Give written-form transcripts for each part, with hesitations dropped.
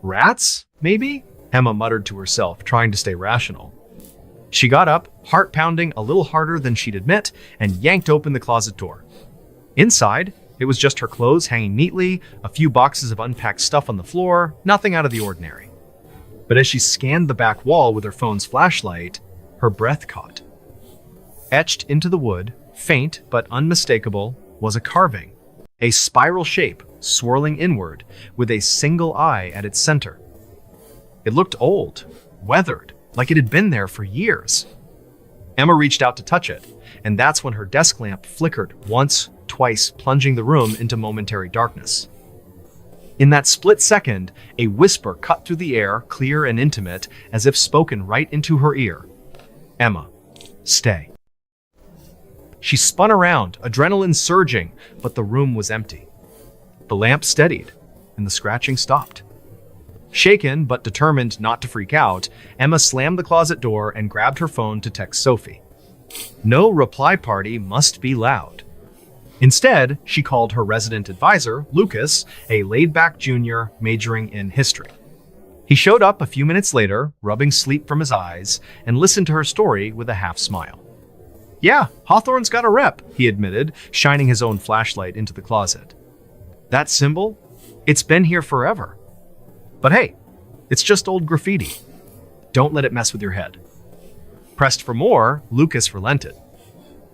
Rats, maybe? Emma muttered to herself, trying to stay rational. She got up, heart pounding a little harder than she'd admit, and yanked open the closet door. Inside, it was just her clothes hanging neatly, a few boxes of unpacked stuff on the floor, nothing out of the ordinary. But as she scanned the back wall with her phone's flashlight, her breath caught. Etched into the wood, faint but unmistakable, was a carving, a spiral shape swirling inward with a single eye at its center. It looked old, weathered, like it had been there for years. Emma reached out to touch it, and that's when her desk lamp flickered once, twice, plunging the room into momentary darkness. In that split second, a whisper cut through the air, clear and intimate, as if spoken right into her ear. Emma, stay. She spun around, adrenaline surging, but the room was empty. The lamp steadied, and the scratching stopped. Shaken but determined not to freak out, Emma slammed the closet door and grabbed her phone to text Sophie. No reply party must be loud. Instead, she called her resident advisor, Lucas, a laid-back junior majoring in history. He showed up a few minutes later, rubbing sleep from his eyes, and listened to her story with a half smile. Yeah, Hawthorne's got a rep, he admitted, shining his own flashlight into the closet. That symbol? It's been here forever. But hey, it's just old graffiti. Don't let it mess with your head. Pressed for more, Lucas relented.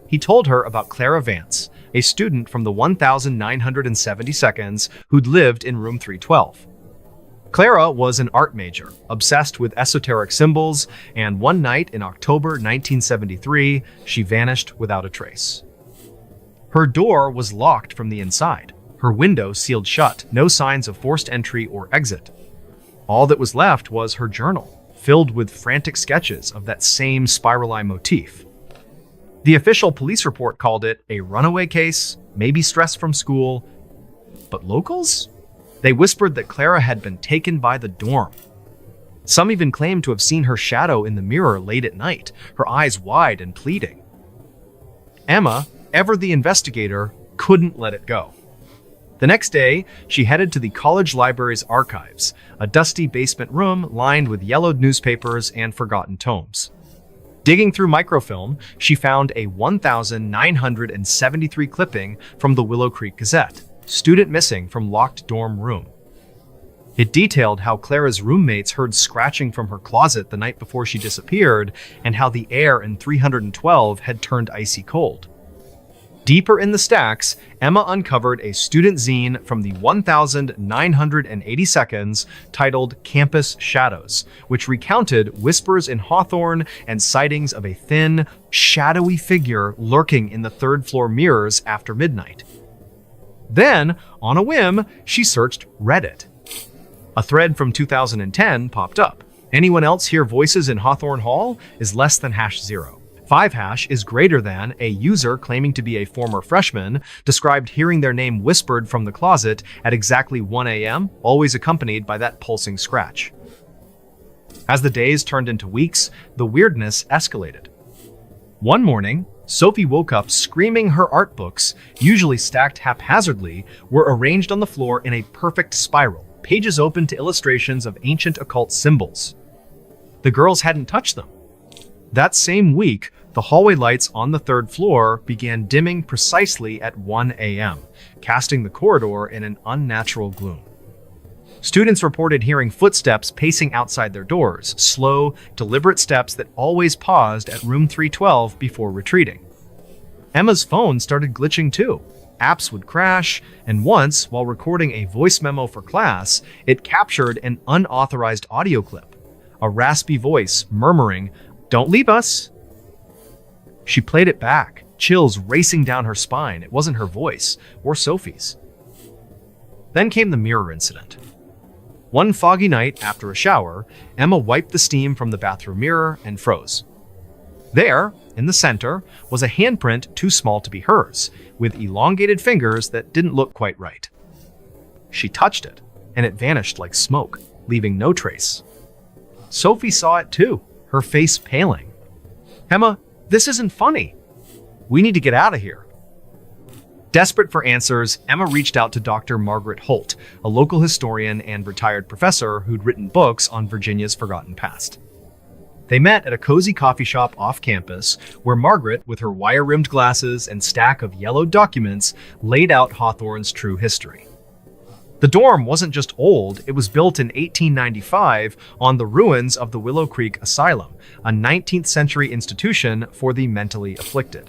He told her about Clara Vance, a student from the 1972nd who'd lived in room 312. Clara was an art major, obsessed with esoteric symbols, and one night in October 1973, she vanished without a trace. Her door was locked from the inside, her window sealed shut, no signs of forced entry or exit. All that was left was her journal, filled with frantic sketches of that same spiral eye motif. The official police report called it a runaway case, maybe stress from school. But locals? They whispered that Clara had been taken by the dorm. Some even claimed to have seen her shadow in the mirror late at night, her eyes wide and pleading. Emma, ever the investigator, couldn't let it go. The next day, she headed to the college library's archives, a dusty basement room lined with yellowed newspapers and forgotten tomes. Digging through microfilm, she found a 1973 clipping from the Willow Creek Gazette, student missing from locked dorm room. It detailed how Clara's roommates heard scratching from her closet the night before she disappeared, and how the air in 312 had turned icy cold. Deeper in the stacks, Emma uncovered a student zine from the 1982nd titled Campus Shadows, which recounted whispers in Hawthorne and sightings of a thin, shadowy figure lurking in the third-floor mirrors after midnight. Then, on a whim, she searched Reddit. A thread from 2010 popped up. Anyone else hear voices in Hawthorne Hall? Is less than #0. 5# is greater than a user claiming to be a former freshman described hearing their name whispered from the closet at exactly 1 a.m., always accompanied by that pulsing scratch. As the days turned into weeks, the weirdness escalated. One morning, Sophie woke up screaming her art books, usually stacked haphazardly, were arranged on the floor in a perfect spiral, pages open to illustrations of ancient occult symbols. The girls hadn't touched them. That same week, the hallway lights on the third floor began dimming precisely at 1 a.m., casting the corridor in an unnatural gloom. Students reported hearing footsteps pacing outside their doors, slow, deliberate steps that always paused at room 312 before retreating. Emma's phone started glitching too. Apps would crash, and once, while recording a voice memo for class, it captured an unauthorized audio clip, a raspy voice murmuring, "Don't leave us." She played it back, chills racing down her spine. It wasn't her voice, or Sophie's. Then came the mirror incident. One foggy night after a shower, Emma wiped the steam from the bathroom mirror and froze. There, in the center, was a handprint too small to be hers, with elongated fingers that didn't look quite right. She touched it, and it vanished like smoke, leaving no trace. Sophie saw it too, her face paling. "Emma, this isn't funny. We need to get out of here." Desperate for answers, Emma reached out to Dr. Margaret Holt, a local historian and retired professor who'd written books on Virginia's forgotten past. They met at a cozy coffee shop off campus, where Margaret, with her wire-rimmed glasses and stack of yellowed documents, laid out Hawthorne's true history. The dorm wasn't just old, it was built in 1895 on the ruins of the Willow Creek Asylum, a 19th century institution for the mentally afflicted.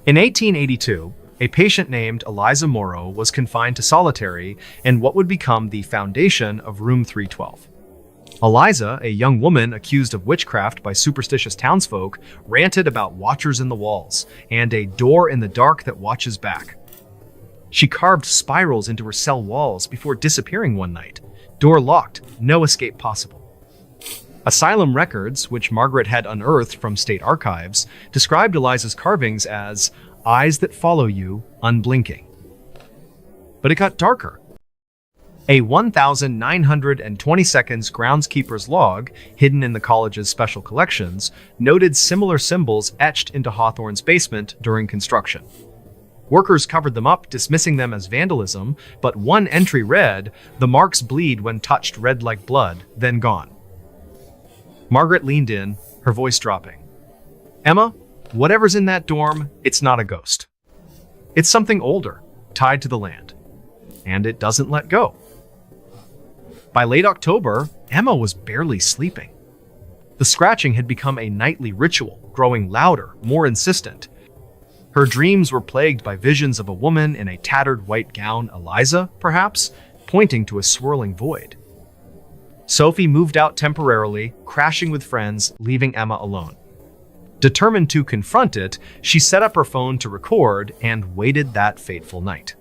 In 1882, a patient named Eliza Morrow was confined to solitary in what would become the foundation of Room 312. Eliza, a young woman accused of witchcraft by superstitious townsfolk, ranted about watchers in the walls and a door in the dark that watches back. She carved spirals into her cell walls before disappearing one night. Door locked, no escape possible. Asylum records, which Margaret had unearthed from state archives, described Eliza's carvings as eyes that follow you, unblinking. But it got darker. A 1,920 seconds groundskeeper's log, hidden in the college's special collections, noted similar symbols etched into Hawthorne's basement during construction. Workers covered them up, dismissing them as vandalism, but one entry read, "The marks bleed when touched red like blood, then gone." Margaret leaned in, her voice dropping. "Emma, whatever's in that dorm, it's not a ghost. It's something older, tied to the land. And it doesn't let go." By late October, Emma was barely sleeping. The scratching had become a nightly ritual, growing louder, more insistent. Her dreams were plagued by visions of a woman in a tattered white gown, Eliza, perhaps, pointing to a swirling void. Sophie moved out temporarily, crashing with friends, leaving Emma alone. Determined to confront it, she set up her phone to record and waited that fateful night.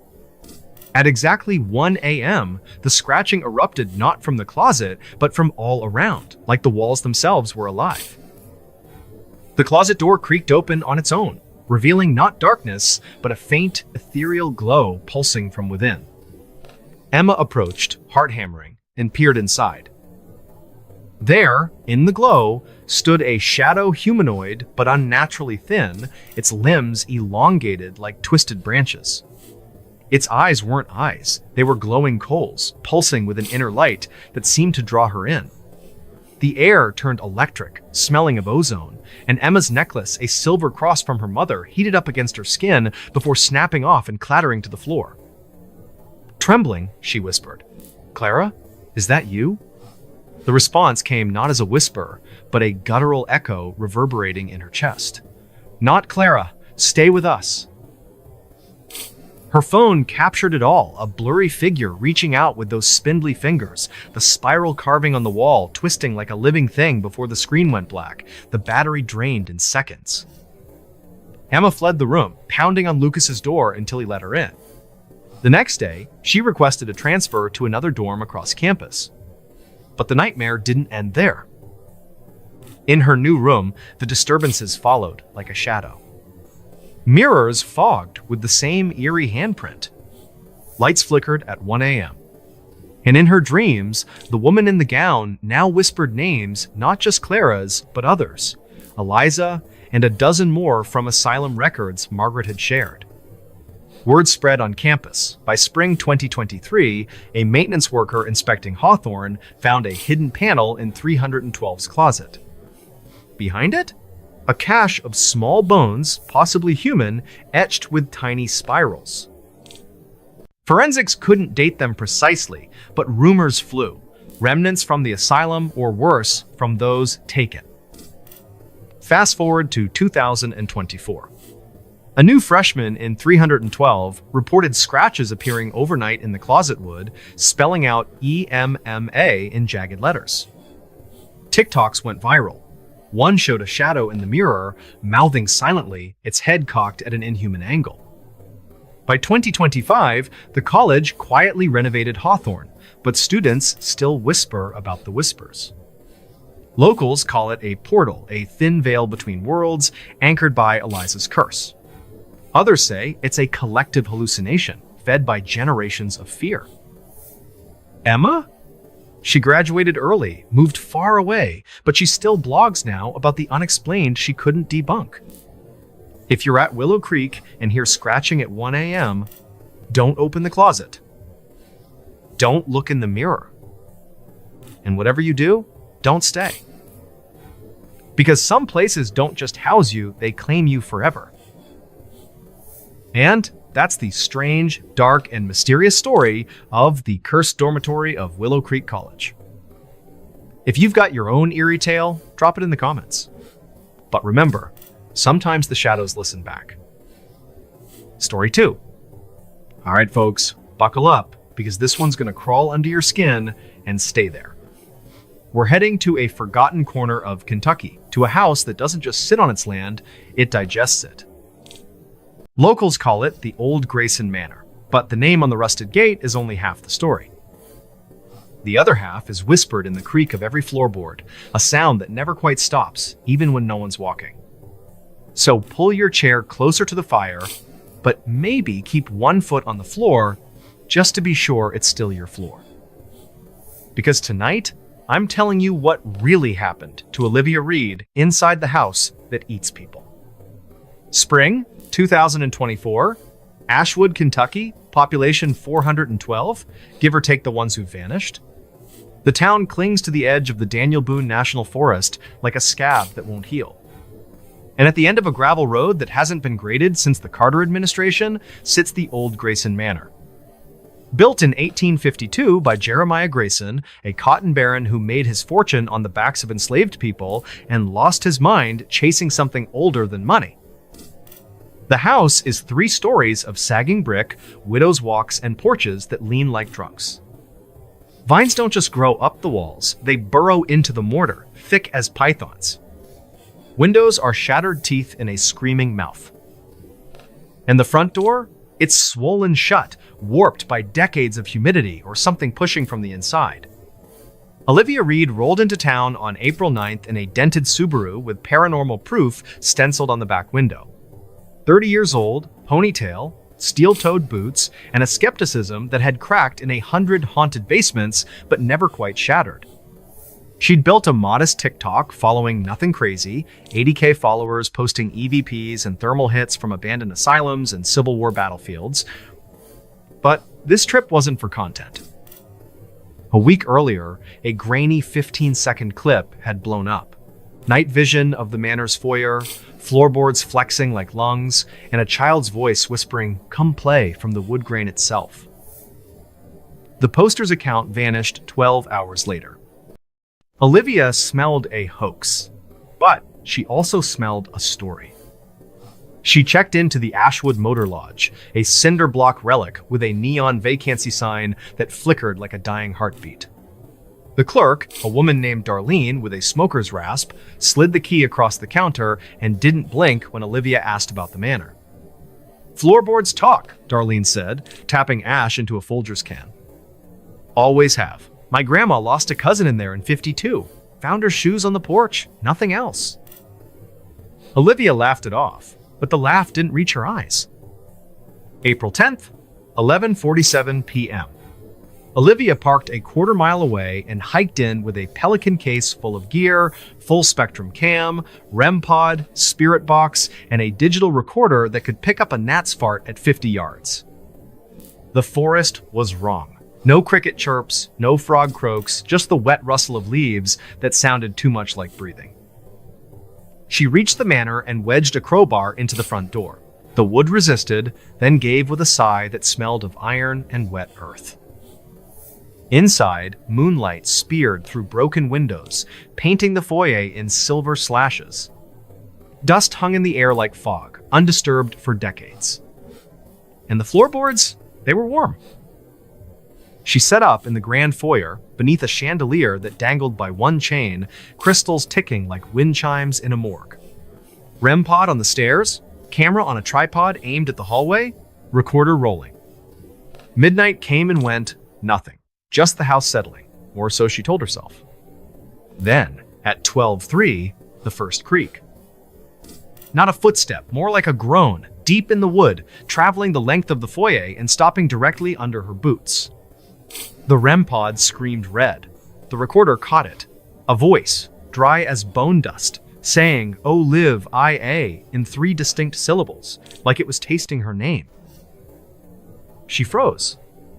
At exactly 1 a.m., the scratching erupted not from the closet, but from all around, like the walls themselves were alive. The closet door creaked open on its own, revealing not darkness, but a faint, ethereal glow pulsing from within. Emma approached, heart hammering, and peered inside. There, in the glow, stood a shadow humanoid, but unnaturally thin, its limbs elongated like twisted branches. Its eyes weren't eyes, they were glowing coals, pulsing with an inner light that seemed to draw her in. The air turned electric, smelling of ozone, and Emma's necklace, a silver cross from her mother, heated up against her skin before snapping off and clattering to the floor. Trembling, she whispered, "Clara, is that you?" The response came not as a whisper, but a guttural echo reverberating in her chest. "Not Clara. Stay with us." Her phone captured it all, a blurry figure reaching out with those spindly fingers, the spiral carving on the wall twisting like a living thing before the screen went black, the battery drained in seconds. Emma fled the room, pounding on Lucas's door until he let her in. The next day, she requested a transfer to another dorm across campus. But the nightmare didn't end there. In her new room, the disturbances followed like a shadow. Mirrors fogged with the same eerie handprint. Lights flickered at 1 a.m. And in her dreams, the woman in the gown now whispered names, not just Clara's, but others, Eliza, and a dozen more from asylum records Margaret had shared. Word spread on campus. By spring 2023, a maintenance worker inspecting Hawthorne found a hidden panel in 312's closet. Behind it? A cache of small bones, possibly human, etched with tiny spirals. Forensics couldn't date them precisely, but rumors flew. Remnants from the asylum, or worse, from those taken. Fast forward to 2024. A new freshman in 312 reported scratches appearing overnight in the closet wood, spelling out EMMA in jagged letters. TikToks went viral. One showed a shadow in the mirror, mouthing silently, its head cocked at an inhuman angle. By 2025, the college quietly renovated Hawthorne, but students still whisper about the whispers. Locals call it a portal, a thin veil between worlds, anchored by Eliza's curse. Others say it's a collective hallucination, fed by generations of fear. Emma? She graduated early, moved far away, but she still blogs now about the unexplained she couldn't debunk. If you're at Willow Creek and hear scratching at 1 a.m., don't open the closet. Don't look in the mirror. And whatever you do, don't stay. Because some places don't just house you, they claim you forever. And that's the strange, dark, and mysterious story of the cursed dormitory of Willow Creek College. If you've got your own eerie tale, drop it in the comments. But remember, sometimes the shadows listen back. Story 2. All right, folks, buckle up, because this one's going to crawl under your skin and stay there. We're heading to a forgotten corner of Kentucky, to a house that doesn't just sit on its land, it digests it. Locals call it the Old Crayson Manor, but the name on the rusted gate is only half the story. The other half is whispered in the creak of every floorboard, a sound that never quite stops, even when no one's walking. So pull your chair closer to the fire, but maybe keep one foot on the floor just to be sure it's still your floor. Because tonight, I'm telling you what really happened to Olivia Reed inside the house that eats people. Spring 2024, Ashwood, Kentucky, population 412, give or take the ones who've vanished. The town clings to the edge of the Daniel Boone National Forest like a scab that won't heal. And at the end of a gravel road that hasn't been graded since the Carter administration sits the Old Crayson Manor. Built in 1852 by Jeremiah Crayson, a cotton baron who made his fortune on the backs of enslaved people and lost his mind chasing something older than money. The house is 3 stories of sagging brick, widow's walks, and porches that lean like trunks. Vines don't just grow up the walls, they burrow into the mortar, thick as pythons. Windows are shattered teeth in a screaming mouth. And the front door? It's swollen shut, warped by decades of humidity or something pushing from the inside. Olivia Reed rolled into town on April 9th in a dented Subaru with paranormal proof stenciled on the back window. 30 years old, ponytail, steel-toed boots, and a skepticism that had cracked in 100 haunted basements but never quite shattered. She'd built a modest TikTok following nothing crazy, 80K followers posting EVPs and thermal hits from abandoned asylums and Civil War battlefields. But this trip wasn't for content. A week earlier, a grainy 15-second clip had blown up. Night vision of the Manor's foyer, floorboards flexing like lungs, and a child's voice whispering, "Come play," from the wood grain itself. The poster's account vanished 12 hours later. Olivia smelled a hoax, but she also smelled a story. She checked into the Ashwood Motor Lodge, a cinder block relic with a neon vacancy sign that flickered like a dying heartbeat. The clerk, a woman named Darlene with a smoker's rasp, slid the key across the counter and didn't blink when Olivia asked about the manor. "Floorboards talk," Darlene said, tapping ash into a Folgers can. "Always have. My grandma lost a cousin in there in '52. Found her shoes on the porch, nothing else." Olivia laughed it off, but the laugh didn't reach her eyes. April 10th, 11:47 p.m. Olivia parked a quarter-mile away and hiked in with a Pelican case full of gear, full-spectrum cam, REM pod, spirit box, and a digital recorder that could pick up a gnat's fart at 50 yards. The forest was wrong. No cricket chirps, no frog croaks, just the wet rustle of leaves that sounded too much like breathing. She reached the manor and wedged a crowbar into the front door. The wood resisted, then gave with a sigh that smelled of iron and wet earth. Inside, moonlight speared through broken windows, painting the foyer in silver slashes. Dust hung in the air like fog, undisturbed for decades. And the floorboards, they were warm. She set up in the grand foyer, beneath a chandelier that dangled by one chain, crystals ticking like wind chimes in a morgue. REM pod on the stairs, camera on a tripod aimed at the hallway, recorder rolling. Midnight came and went, nothing. Just the house settling, or so she told herself. Then, at 12:03, the first creak. Not a footstep, more like a groan, deep in the wood, traveling the length of the foyer and stopping directly under her boots. The REM pod screamed red. The recorder caught it. A voice, dry as bone dust, saying, "Oh, live, I-A," in 3 distinct syllables, like it was tasting her name. She froze.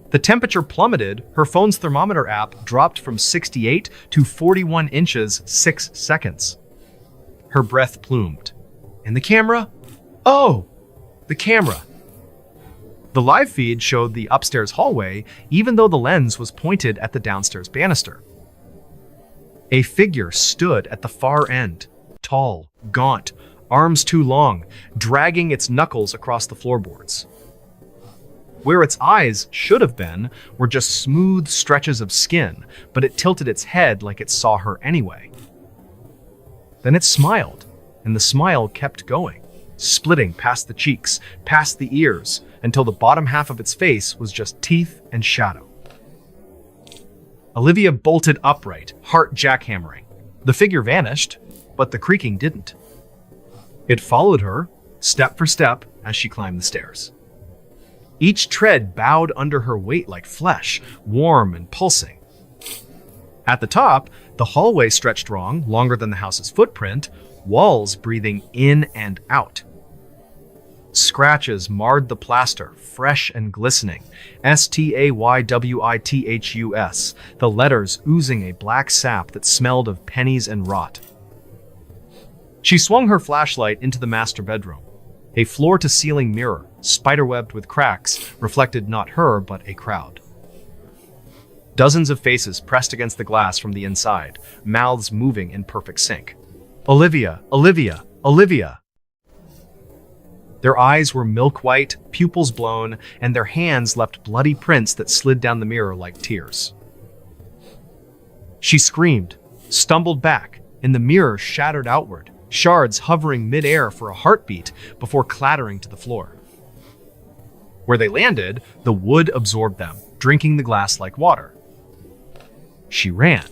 The temperature plummeted. Her phone's thermometer app dropped from 68 to 41 inches 6 seconds. Her breath plumed. And the camera? Oh, the camera. The live feed showed the upstairs hallway, even though the lens was pointed at the downstairs banister. A figure stood at the far end, tall, gaunt, arms too long, dragging its knuckles across the floorboards. Where its eyes should have been were just smooth stretches of skin, but it tilted its head like it saw her anyway. Then it smiled, and the smile kept going, splitting past the cheeks, past the ears, until the bottom half of its face was just teeth and shadow. Olivia bolted upright, heart jackhammering. The figure vanished, but the creaking didn't. It followed her, step for step, as she climbed the stairs. Each tread bowed under her weight like flesh, warm and pulsing. At the top, the hallway stretched longer than the house's footprint, walls breathing in and out. Scratches marred the plaster, fresh and glistening. Staywithus, the letters oozing a black sap that smelled of pennies and rot. She swung her flashlight into the master bedroom. A floor-to-ceiling mirror, spiderwebbed with cracks, reflected not her, but a crowd. Dozens of faces pressed against the glass from the inside, mouths moving in perfect sync. Olivia, Olivia, Olivia. Their eyes were milk-white, pupils blown, and their hands left bloody prints that slid down the mirror like tears. She screamed, stumbled back, and the mirror shattered outward, shards hovering mid-air for a heartbeat before clattering to the floor. Where they landed, the wood absorbed them, drinking the glass like water. She ran,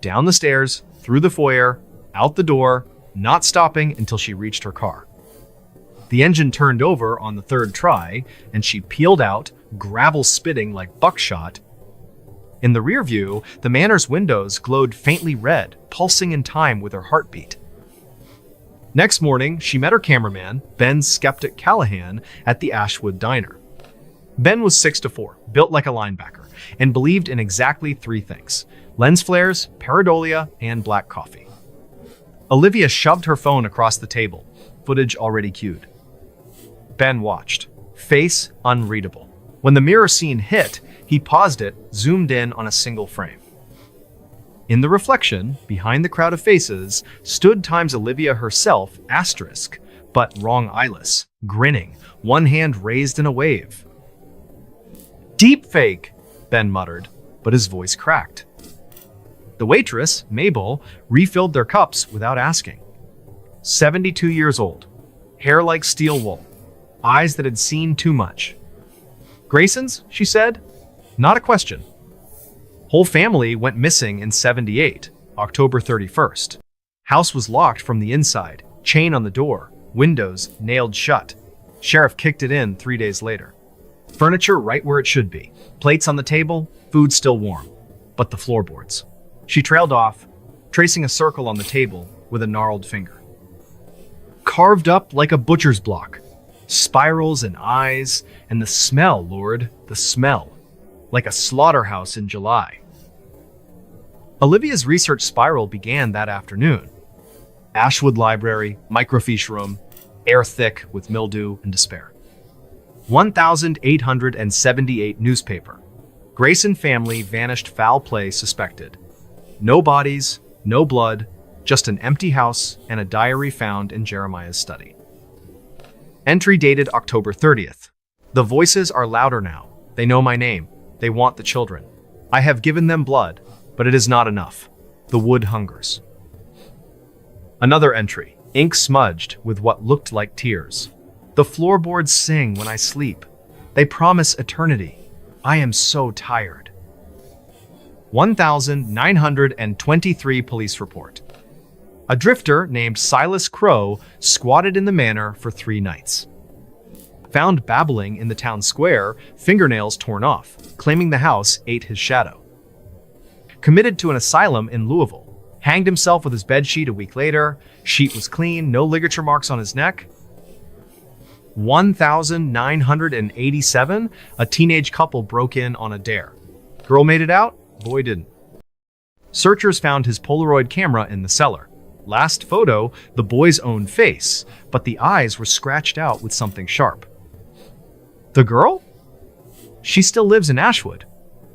down the stairs, through the foyer, out the door, not stopping until she reached her car. The engine turned over on the 3rd try, and she peeled out, gravel spitting like buckshot. In the rear view, the Manor's windows glowed faintly red, pulsing in time with her heartbeat. Next morning, she met her cameraman, Ben Skeptic Callahan, at the Ashwood Diner. Ben was 6'4", built like a linebacker, and believed in exactly 3 things: lens flares, pareidolia, and black coffee. Olivia shoved her phone across the table, footage already queued. Ben watched, face unreadable. When the mirror scene hit, he paused it, zoomed in on a single frame. In the reflection, behind the crowd of faces, stood times Olivia herself, asterisk, but wrong eyeless, grinning, one hand raised in a wave. "Deep fake," Ben muttered, but his voice cracked. The waitress, Mabel, refilled their cups without asking. 72 years old, hair like steel wool, eyes that had seen too much. "Grayson's?" she said. Not a question. Whole family went missing in 78, October 31st. House was locked from the inside, chain on the door, windows nailed shut. Sheriff kicked it in 3 days later. Furniture right where it should be. Plates on the table, food still warm. But the floorboards. She trailed off, tracing a circle on the table with a gnarled finger. Carved up like a butcher's block. Spirals and eyes, and the smell, Lord, the smell. Like a slaughterhouse in July. Olivia's research spiral began that afternoon. Ashwood Library, microfiche room, air thick with mildew and despair. 1,878 newspaper. Crayson family vanished, foul play suspected. No bodies, no blood, just an empty house and a diary found in Jeremiah's study. Entry dated October 30th. The voices are louder now. They know my name. They want the children. I have given them blood, but it is not enough. The wood hungers. Another entry, ink smudged with what looked like tears. The floorboards sing when I sleep. They promise eternity. I am so tired. 1,923 police report. A drifter named Silas Crow squatted in the Manor for 3 nights. Found babbling in the town square, fingernails torn off, claiming the house ate his shadow. Committed to an asylum in Louisville. Hanged himself with his bedsheet a week later. Sheet was clean, no ligature marks on his neck. 1987, a teenage couple broke in on a dare. Girl made it out, boy didn't. Searchers found his Polaroid camera in the cellar. Last photo, the boy's own face, but the eyes were scratched out with something sharp. The girl? She still lives in Ashwood.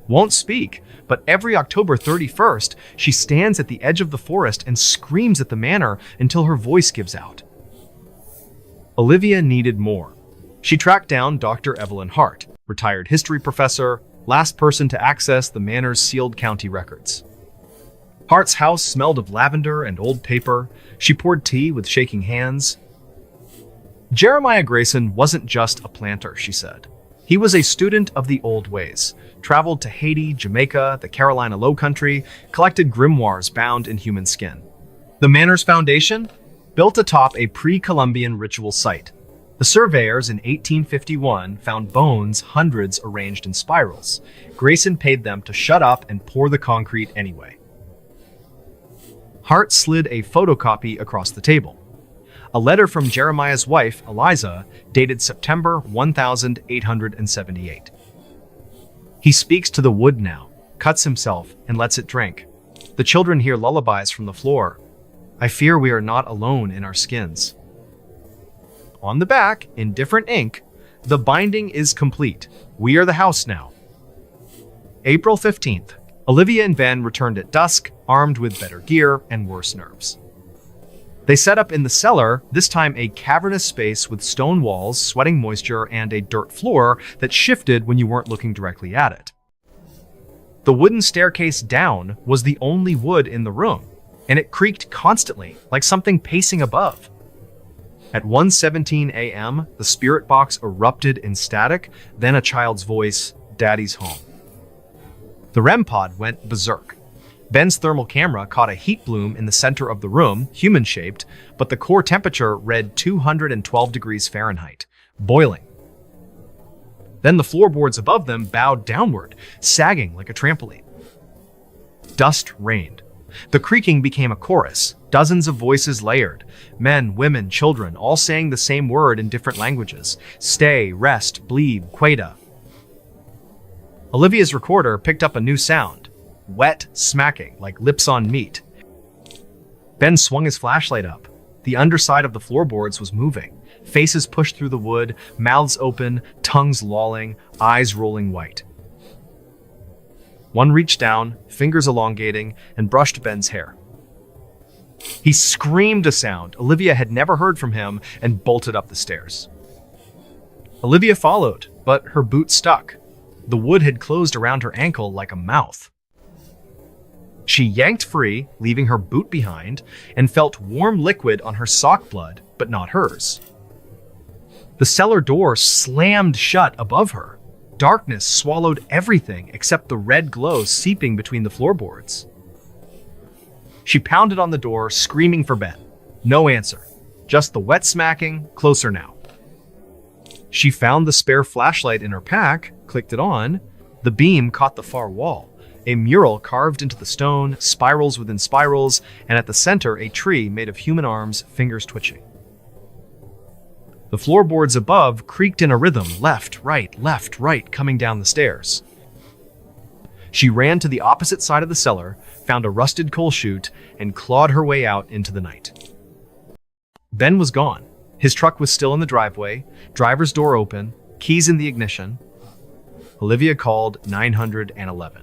Won't speak, but every October 31st, she stands at the edge of the forest and screams at the manor until her voice gives out. Olivia needed more. She tracked down Dr. Evelyn Hart, retired history professor, last person to access the manor's sealed county records. Hart's house smelled of lavender and old paper. She poured tea with shaking hands. Jeremiah Grayson wasn't just a planter, she said. He was a student of the old ways, traveled to Haiti, Jamaica, the Carolina Lowcountry, collected grimoires bound in human skin. The manor's foundation? Built atop a pre-Columbian ritual site. The surveyors in 1851 found bones, hundreds arranged in spirals. Grayson paid them to shut up and pour the concrete anyway. Hart slid a photocopy across the table. A letter from Jeremiah's wife, Eliza, dated September 1878. He speaks to the wood now, cuts himself, and lets it drink. The children hear lullabies from the floor. I fear we are not alone in our skins. On the back, in different ink, the binding is complete. We are the house now. April 15th. Olivia and Ben returned at dusk, armed with better gear and worse nerves. They set up in the cellar, this time a cavernous space with stone walls, sweating moisture, and a dirt floor that shifted when you weren't looking directly at it. The wooden staircase down was the only wood in the room, and it creaked constantly, like something pacing above. At 1:17 a.m., the spirit box erupted in static, then a child's voice, "Daddy's home." The REM pod went berserk. Ben's thermal camera caught a heat bloom in the center of the room, human-shaped, but the core temperature read 212 degrees Fahrenheit, boiling. Then the floorboards above them bowed downward, sagging like a trampoline. Dust rained. The creaking became a chorus, dozens of voices layered, men, women, children, all saying the same word in different languages. Stay, rest, bleed, queda. Olivia's recorder picked up a new sound, wet smacking, like lips on meat. Ben swung his flashlight up. The underside of the floorboards was moving, faces pushed through the wood, mouths open, tongues lolling, eyes rolling white. One reached down, fingers elongating, and brushed Ben's hair. He screamed a sound Olivia had never heard from him and bolted up the stairs. Olivia followed, but her boot stuck. The wood had closed around her ankle like a mouth. She yanked free, leaving her boot behind, and felt warm liquid on her sock blood, but not hers. The cellar door slammed shut above her. Darkness swallowed everything except the red glow seeping between the floorboards. She pounded on the door, screaming for Ben. No answer. Just the wet smacking, closer now. She found the spare flashlight in her pack, clicked it on. The beam caught the far wall. A mural carved into the stone, spirals within spirals, and at the center, a tree made of human arms, fingers twitching. The floorboards above creaked in a rhythm, left, right, coming down the stairs. She ran to the opposite side of the cellar, found a rusted coal chute, and clawed her way out into the night. Ben was gone. His truck was still in the driveway, driver's door open, keys in the ignition. Olivia called 911.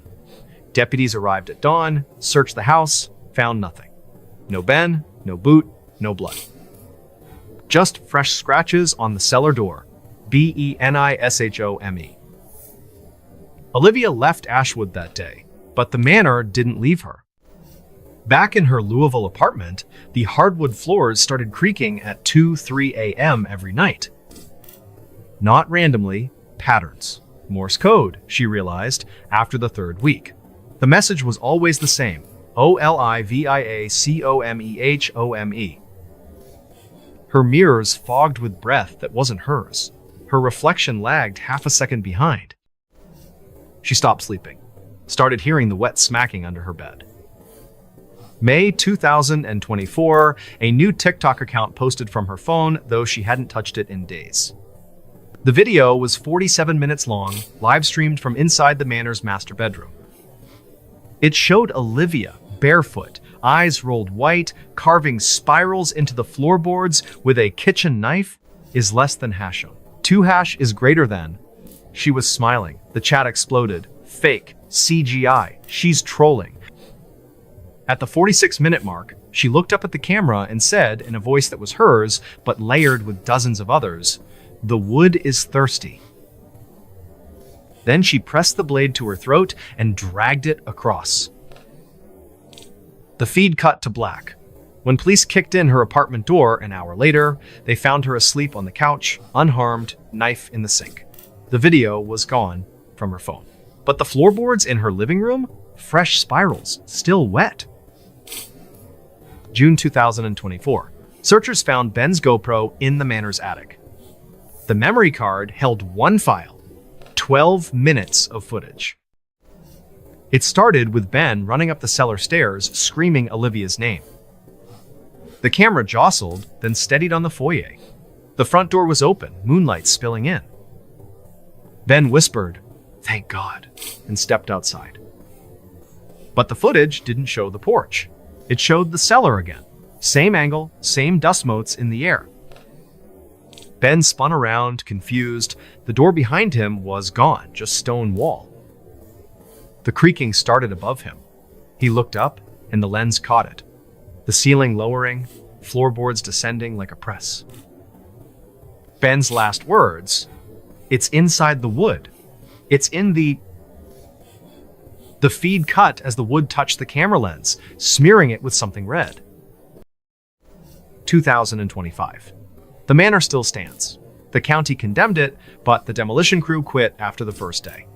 Deputies arrived at dawn, searched the house, found nothing. No Ben, no boot, no blood. Just fresh scratches on the cellar door. BENISHOME. Olivia left Ashwood that day, but the manor didn't leave her. Back in her Louisville apartment, the hardwood floors started creaking at 2-3 a.m. every night. Not randomly, patterns. Morse code, she realized after the third week. The message was always the same, OLIVIACOMEHOME. Her mirrors fogged with breath that wasn't hers. Her reflection lagged half a second behind. She stopped sleeping, started hearing the wet smacking under her bed. May 2024, a new TikTok account posted from her phone, though she hadn't touched it in days. The video was 47 minutes long, live-streamed from inside the Manor's master bedroom. It showed Olivia, barefoot, eyes rolled white, carving spirals into the floorboards with a kitchen knife. Is less than Hasham. 2 hash is greater than. She was smiling. The chat exploded. Fake. CGI. She's trolling. At the 46-minute mark, she looked up at the camera and said, in a voice that was hers, but layered with dozens of others, "The wood is thirsty." Then she pressed the blade to her throat and dragged it across. The feed cut to black. When police kicked in her apartment door an hour later, they found her asleep on the couch, unharmed, knife in the sink. The video was gone from her phone. But the floorboards in her living room? Fresh spirals, still wet. June 2024. Searchers found Ben's GoPro in the Manor's attic. The memory card held one file, 12 minutes of footage. It started with Ben running up the cellar stairs, screaming Olivia's name. The camera jostled, then steadied on the foyer. The front door was open, moonlight spilling in. Ben whispered, "Thank God," and stepped outside. But the footage didn't show the porch. It showed the cellar again. Same angle, same dust motes in the air. Ben spun around, confused. The door behind him was gone, just stone wall. The creaking started above him. He looked up, and the lens caught it. The ceiling lowering, floorboards descending like a press. Ben's last words, "It's inside the wood. It's in the..." The feed cut as the wood touched the camera lens, smearing it with something red. 2025. The Manor still stands. The county condemned it, but the demolition crew quit after the first day.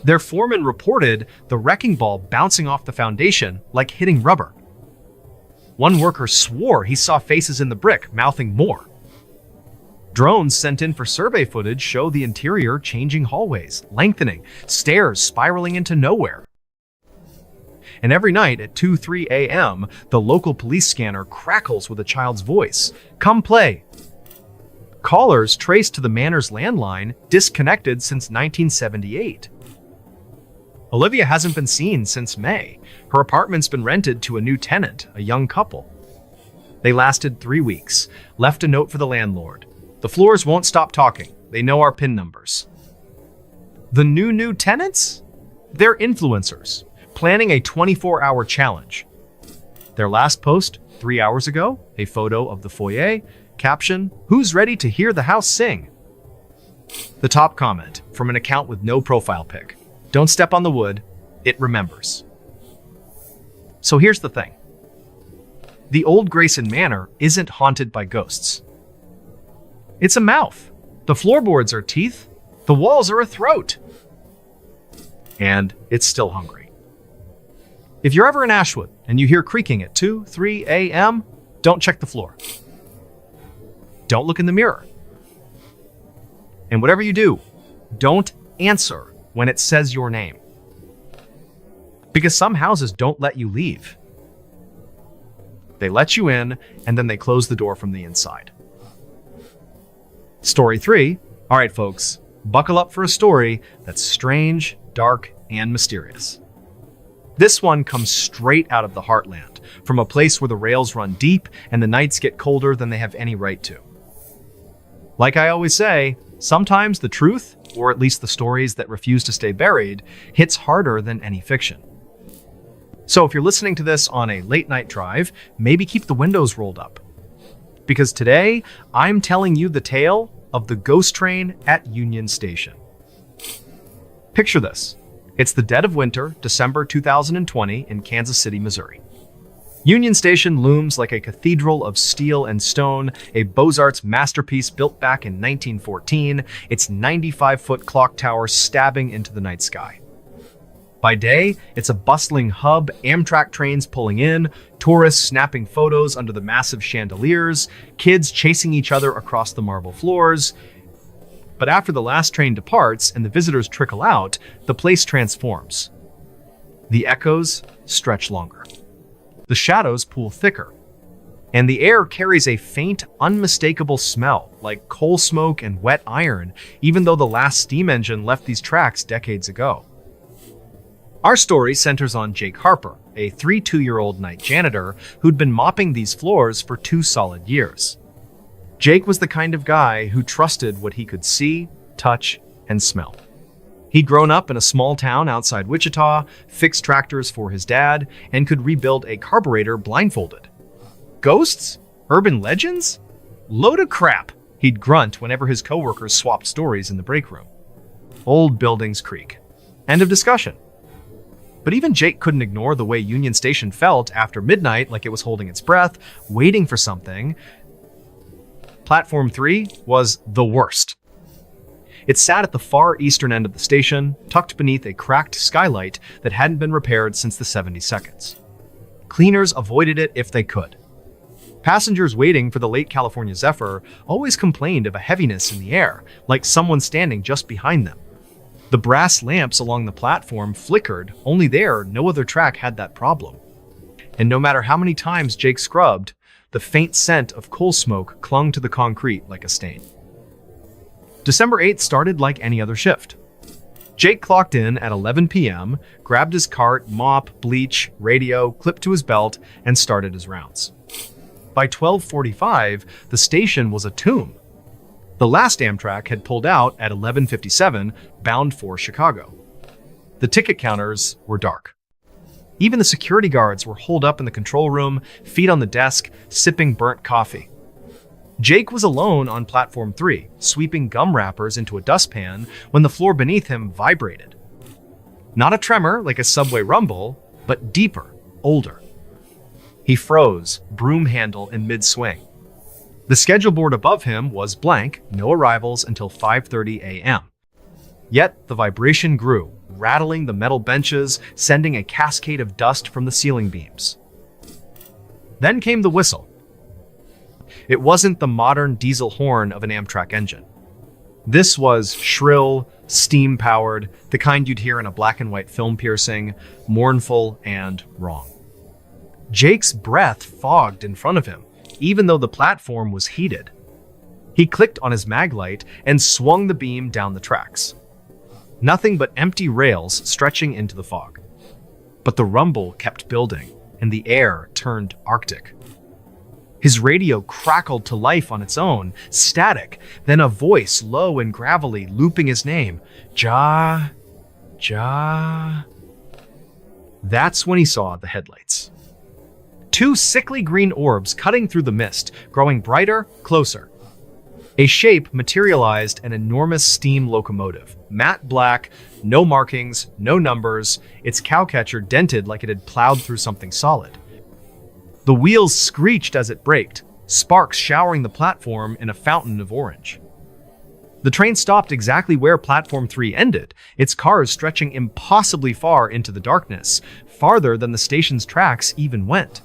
Their foreman reported the wrecking ball bouncing off the foundation like hitting rubber. One worker swore he saw faces in the brick, mouthing more. Drones sent in for survey footage show the interior changing hallways, lengthening, stairs spiraling into nowhere. And every night at 2-3 a.m., the local police scanner crackles with a child's voice. "Come play." Callers traced to the Manor's landline, disconnected since 1978. Olivia hasn't been seen since May. Her apartment's been rented to a new tenant, a young couple. They lasted 3 weeks, left a note for the landlord. "The floors won't stop talking. They know our PIN numbers." The new tenants? They're influencers, planning a 24-hour challenge. Their last post, 3 hours ago, a photo of the foyer, caption, "Who's ready to hear the house sing?" The top comment, from an account with no profile pic, "Don't step on the wood, it remembers." So here's the thing. The old Crayson Manor isn't haunted by ghosts. It's a mouth. The floorboards are teeth. The walls are a throat. And it's still hungry. If you're ever in Ashwood and you hear creaking at 2-3 a.m., don't check the floor. Don't look in the mirror. And whatever you do, don't answer when it says your name. Because some houses don't let you leave. They let you in, and then they close the door from the inside. Story 3. All right, folks, buckle up for a story that's strange, dark, and mysterious. This one comes straight out of the heartland, from a place where the rails run deep and the nights get colder than they have any right to. Like I always say, sometimes the truth, or at least the stories that refuse to stay buried, hits harder than any fiction. So if you're listening to this on a late night drive, maybe keep the windows rolled up. Because today, I'm telling you the tale of the ghost train at Union Station. Picture this. It's the dead of winter, December 2020 in Kansas City, Missouri. Union Station looms like a cathedral of steel and stone, a Beaux-Arts masterpiece built back in 1914, its 95-foot clock tower stabbing into the night sky. By day, it's a bustling hub, Amtrak trains pulling in, tourists snapping photos under the massive chandeliers, kids chasing each other across the marble floors. But after the last train departs and the visitors trickle out, the place transforms. The echoes stretch longer. The shadows pool thicker, and the air carries a faint, unmistakable smell, like coal smoke and wet iron, even though the last steam engine left these tracks decades ago. Our story centers on Jake Harper, a 32-year-old night janitor who'd been mopping these floors for 2 solid years. Jake was the kind of guy who trusted what he could see, touch, and smell. He'd grown up in a small town outside Wichita, fixed tractors for his dad, and could rebuild a carburetor blindfolded. Ghosts? Urban legends? Load of crap, he'd grunt whenever his coworkers swapped stories in the break room. Old buildings creak. End of discussion. But even Jake couldn't ignore the way Union Station felt after midnight, like it was holding its breath, waiting for something. Platform 3 was the worst. It sat at the far eastern end of the station, tucked beneath a cracked skylight that hadn't been repaired since the 72nds. Cleaners avoided it if they could. Passengers waiting for the late California Zephyr always complained of a heaviness in the air, like someone standing just behind them. The brass lamps along the platform flickered, only there, no other track had that problem. And no matter how many times Jake scrubbed, the faint scent of coal smoke clung to the concrete like a stain. December 8th started like any other shift. Jake clocked in at 11 p.m., grabbed his cart, mop, bleach, radio, clipped to his belt, and started his rounds. By 12:45, the station was a tomb. The last Amtrak had pulled out at 11:57, bound for Chicago. The ticket counters were dark. Even the security guards were holed up in the control room, feet on the desk, sipping burnt coffee. Jake was alone on Platform 3, sweeping gum wrappers into a dustpan when the floor beneath him vibrated. Not a tremor like a subway rumble, but deeper, older. He froze, broom handle in mid-swing. The schedule board above him was blank, no arrivals until 5:30 a.m. Yet the vibration grew, rattling the metal benches, sending a cascade of dust from the ceiling beams. Then came the whistle. It wasn't the modern diesel horn of an Amtrak engine. This was shrill, steam-powered, the kind you'd hear in a black and white film piercing, mournful and wrong. Jake's breath fogged in front of him, even though the platform was heated. He clicked on his maglite and swung the beam down the tracks. Nothing but empty rails stretching into the fog. But the rumble kept building, and the air turned arctic. His radio crackled to life on its own, static, then a voice, low and gravelly, looping his name. Ja. That's when he saw the headlights. 2 sickly green orbs cutting through the mist, growing brighter, closer. A shape materialized an enormous steam locomotive, matte black, no markings, no numbers, its cowcatcher dented like it had plowed through something solid. The wheels screeched as it braked, sparks showering the platform in a fountain of orange. The train stopped exactly where Platform 3 ended, its cars stretching impossibly far into the darkness, farther than the station's tracks even went.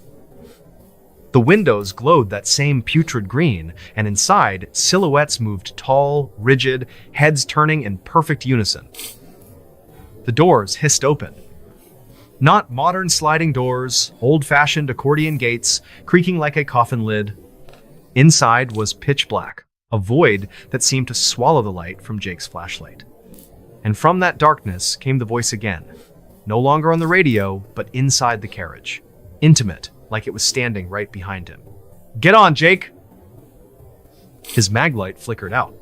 The windows glowed that same putrid green, and inside, silhouettes moved tall, rigid, heads turning in perfect unison. The doors hissed open. Not modern sliding doors, old-fashioned accordion gates, creaking like a coffin lid. Inside was pitch black, a void that seemed to swallow the light from Jake's flashlight. And from that darkness came the voice again, no longer on the radio, but inside the carriage, intimate, like it was standing right behind him. "Get on, Jake!" His maglite flickered out.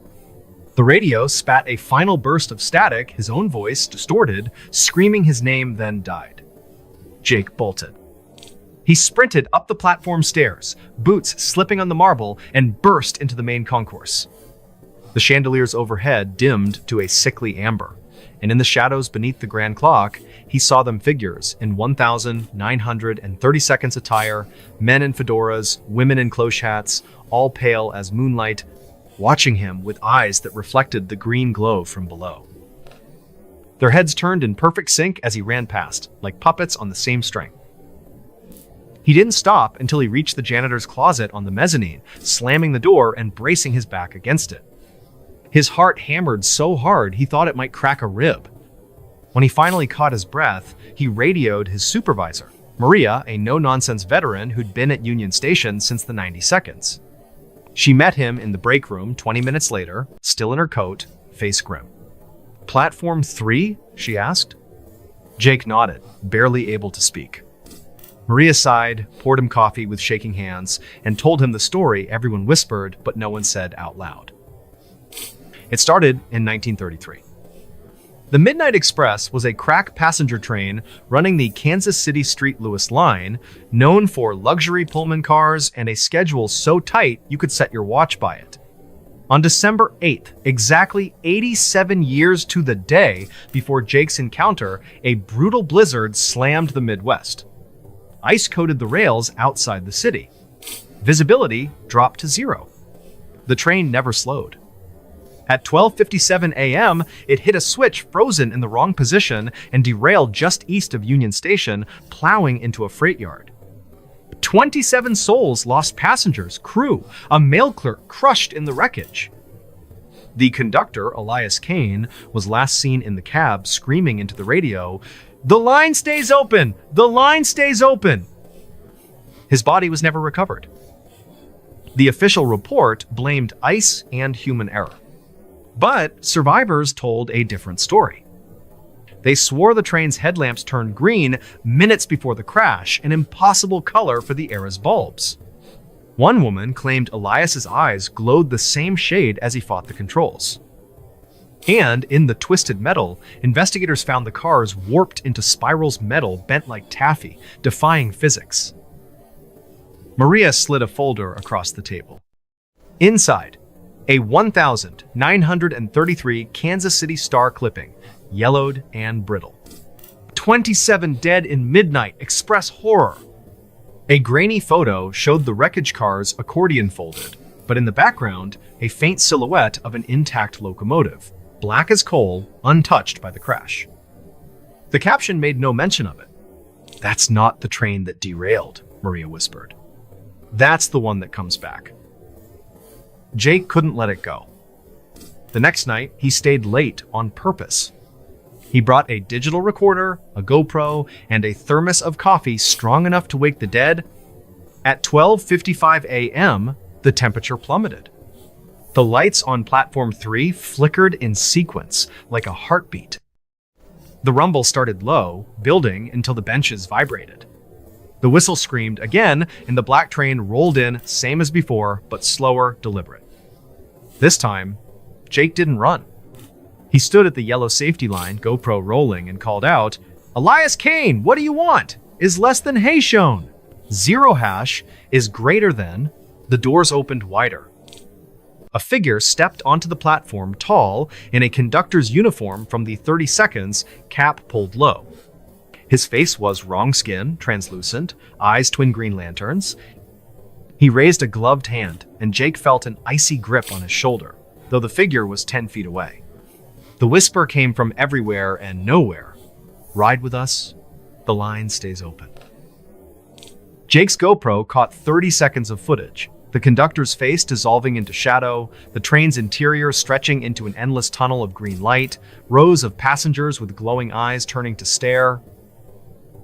The radio spat a final burst of static, his own voice, distorted, screaming his name, then died. Jake bolted. He sprinted up the platform stairs, boots slipping on the marble, and burst into the main concourse. The chandeliers overhead dimmed to a sickly amber, and in the shadows beneath the grand clock, he saw them figures in 1,930 seconds attire, men in fedoras, women in cloche hats, all pale as moonlight, watching him with eyes that reflected the green glow from below. Their heads turned in perfect sync as he ran past, like puppets on the same string. He didn't stop until he reached the janitor's closet on the mezzanine, slamming the door and bracing his back against it. His heart hammered so hard he thought it might crack a rib. When he finally caught his breath, he radioed his supervisor. Maria, a no-nonsense veteran who'd been at Union Station since the 90 seconds. She met him in the break room 20 minutes later, still in her coat, face grim. "Platform 3?" she asked. Jake nodded, barely able to speak. Maria sighed, poured him coffee with shaking hands, and told him the story everyone whispered but no one said out loud. It started in 1933. The Midnight Express was a crack passenger train running the Kansas City St. Louis line, known for luxury Pullman cars and a schedule so tight you could set your watch by it. On December 8th, exactly 87 years to the day before Jake's encounter, a brutal blizzard slammed the Midwest. Ice coated the rails outside the city. Visibility dropped to 0. The train never slowed. At 12:57 a.m., it hit a switch frozen in the wrong position and derailed just east of Union Station, plowing into a freight yard. 27 souls lost passengers, crew, a mail clerk crushed in the wreckage. The conductor, Elias Kane, was last seen in the cab screaming into the radio, "The line stays open! The line stays open!" His body was never recovered. The official report blamed ice and human error. But survivors told a different story. They swore the train's headlamps turned green minutes before the crash, an impossible color for the era's bulbs. One woman claimed Elias's eyes glowed the same shade as he fought the controls. And in the twisted metal, investigators found the cars warped into spirals metal bent like taffy, defying physics. Maria slid a folder across the table. Inside, a 1,933 Kansas City Star clipping, yellowed and brittle. 27 dead in Midnight Express horror. A grainy photo showed the wreckage cars accordion folded, but in the background, a faint silhouette of an intact locomotive, black as coal, untouched by the crash. The caption made no mention of it. "That's not the train that derailed," Maria whispered. "That's the one that comes back." Jake couldn't let it go. The next night, he stayed late on purpose. He brought a digital recorder, a GoPro, and a thermos of coffee strong enough to wake the dead. At 12:55 a.m., the temperature plummeted. The lights on Platform 3 flickered in sequence, like a heartbeat. The rumble started low, building until the benches vibrated. The whistle screamed again, and the black train rolled in, same as before, but slower, deliberate. This time, Jake didn't run. He stood at the yellow safety line, GoPro rolling, and called out, "Elias Kane, what do you want? Is less than hay shown? 0 hash is greater than..." The doors opened wider. A figure stepped onto the platform, tall, in a conductor's uniform from the 30 seconds, cap pulled low. His face was wrong skin, translucent, eyes twin green lanterns. He raised a gloved hand, and Jake felt an icy grip on his shoulder, though the figure was 10 feet away. The whisper came from everywhere and nowhere. "Ride with us. The line stays open." Jake's GoPro caught 30 seconds of footage, the conductor's face dissolving into shadow, the train's interior stretching into an endless tunnel of green light, rows of passengers with glowing eyes turning to stare.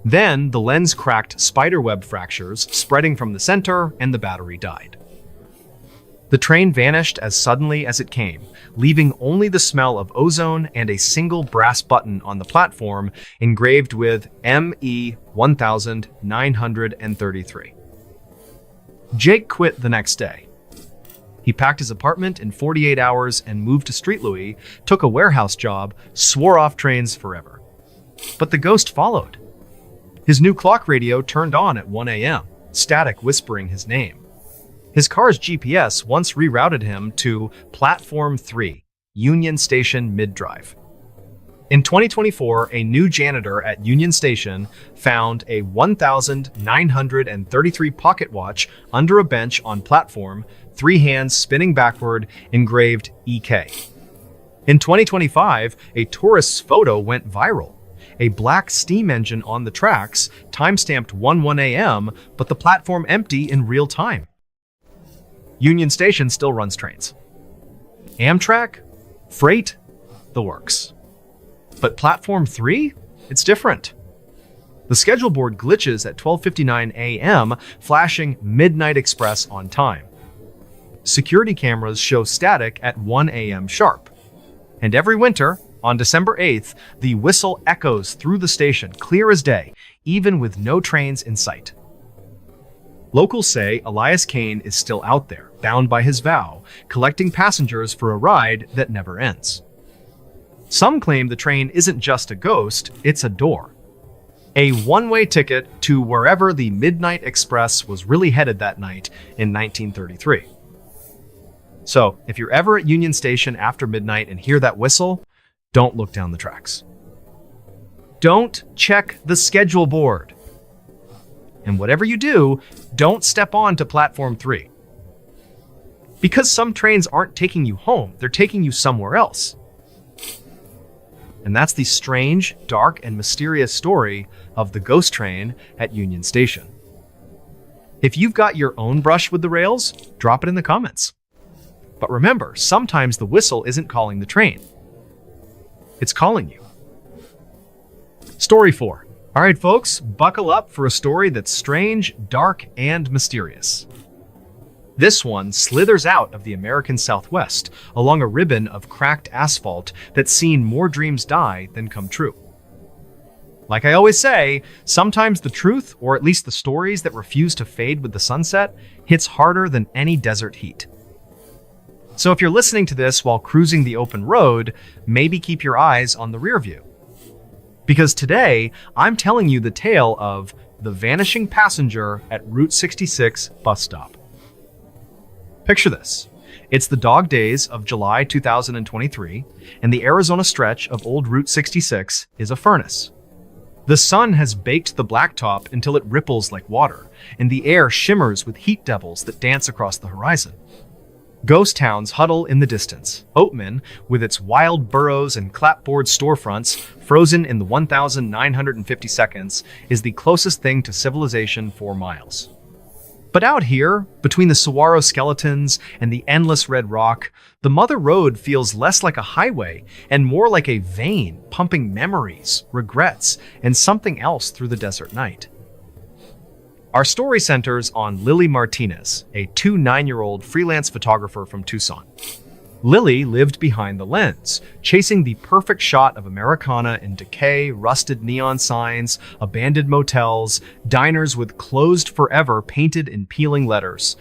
Then, the lens cracked spiderweb fractures, spreading from the center, and the battery died. The train vanished as suddenly as it came, leaving only the smell of ozone and a single brass button on the platform engraved with ME 1933. Jake quit the next day. He packed his apartment in 48 hours and moved to St. Louis, took a warehouse job, swore off trains forever. But the ghost followed. His new clock radio turned on at 1 a.m., static whispering his name. His car's GPS once rerouted him to Platform 3, Union Station Mid-Drive. In 2024, a new janitor at Union Station found a 1,933 pocket watch under a bench on platform, 3 hands spinning backward, engraved EK. In 2025, a tourist's photo went viral. A black steam engine on the tracks, timestamped 1:1 a.m., but the platform empty in real time. Union Station still runs trains. Amtrak? Freight? The works. But Platform 3? It's different. The schedule board glitches at 12:59 a.m., flashing Midnight Express on time. Security cameras show static at 1 a.m. sharp. And every winter, on December 8th, the whistle echoes through the station, clear as day, even with no trains in sight. Locals say Elias Kane is still out there, bound by his vow, collecting passengers for a ride that never ends. Some claim the train isn't just a ghost, it's a door. A one-way ticket to wherever the Midnight Express was really headed that night in 1933. So, if you're ever at Union Station after midnight and hear that whistle, don't look down the tracks. Don't check the schedule board. And whatever you do, don't step on to Platform 3. Because some trains aren't taking you home, they're taking you somewhere else. And that's the strange, dark, and mysterious story of the ghost train at Union Station. If you've got your own brush with the rails, drop it in the comments. But remember, sometimes the whistle isn't calling the train. It's calling you. Story 4. All right, folks, buckle up for a story that's strange, dark, and mysterious. This one slithers out of the American Southwest along a ribbon of cracked asphalt that's seen more dreams die than come true. Like I always say, sometimes the truth, or at least the stories that refuse to fade with the sunset, hits harder than any desert heat. So if you're listening to this while cruising the open road, maybe keep your eyes on the rear view. Because today, I'm telling you the tale of the vanishing passenger at Route 66 bus stop. Picture this. It's the dog days of July 2023, and the Arizona stretch of old Route 66 is a furnace. The sun has baked the blacktop until it ripples like water, and the air shimmers with heat devils that dance across the horizon. Ghost towns huddle in the distance. Oatman, with its wild burrows and clapboard storefronts, frozen in the 1,950 seconds, is the closest thing to civilization for miles. But out here, between the saguaro skeletons and the endless red rock, the Mother Road feels less like a highway and more like a vein pumping memories, regrets, and something else through the desert night. Our story centers on Lily Martinez, a 9-year-old freelance photographer from Tucson. Lily lived behind the lens, chasing the perfect shot of Americana in decay, rusted neon signs, abandoned motels, diners with "closed forever" painted in peeling letters.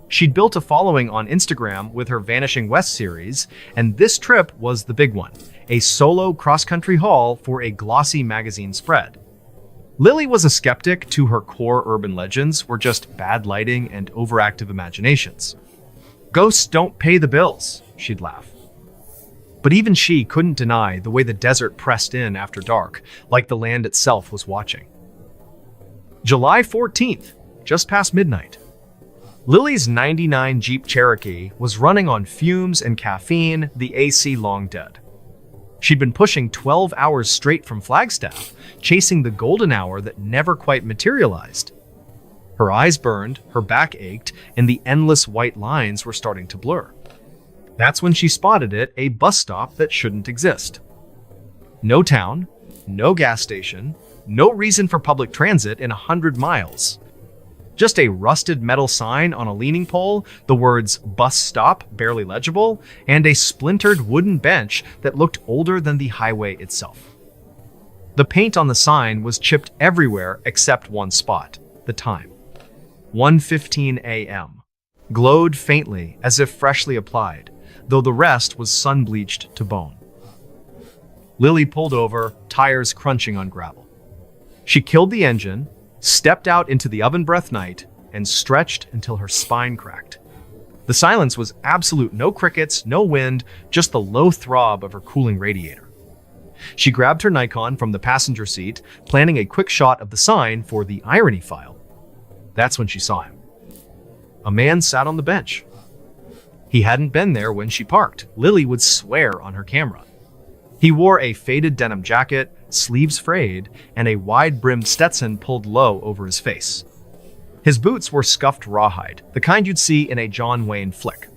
She'd built a following on Instagram with her Vanishing West series, and this trip was the big one, a solo cross-country haul for a glossy magazine spread. Lily was a skeptic to her core urban legends were just bad lighting and overactive imaginations. Ghosts don't pay the bills, she'd laugh. But even she couldn't deny the way the desert pressed in after dark, like the land itself was watching. July 14th, just past midnight. Lily's 99 Jeep Cherokee was running on fumes and caffeine, the AC long dead. She'd been pushing 12 hours straight from Flagstaff, chasing the golden hour that never quite materialized. Her eyes burned, her back ached, and the endless white lines were starting to blur. That's when she spotted it, a bus stop that shouldn't exist. No town, no gas station, no reason for public transit in 100 miles. Just a rusted metal sign on a leaning pole, the words "bus stop" barely legible, and a splintered wooden bench that looked older than the highway itself. The paint on the sign was chipped everywhere except one spot, the time. 1:15 a.m. Glowed faintly as if freshly applied, though the rest was sun-bleached to bone. Lily pulled over, tires crunching on gravel. She killed the engine, stepped out into the oven-breath night, and stretched until her spine cracked. The silence was absolute, no crickets, no wind, just the low throb of her cooling radiator. She grabbed her Nikon from the passenger seat, planning a quick shot of the sign for the irony file. That's when she saw him. A man sat on the bench. He hadn't been there when she parked. Lily would swear on her camera. He wore a faded denim jacket, sleeves frayed, and a wide-brimmed Stetson pulled low over his face. His boots were scuffed rawhide, the kind you'd see in a John Wayne flick.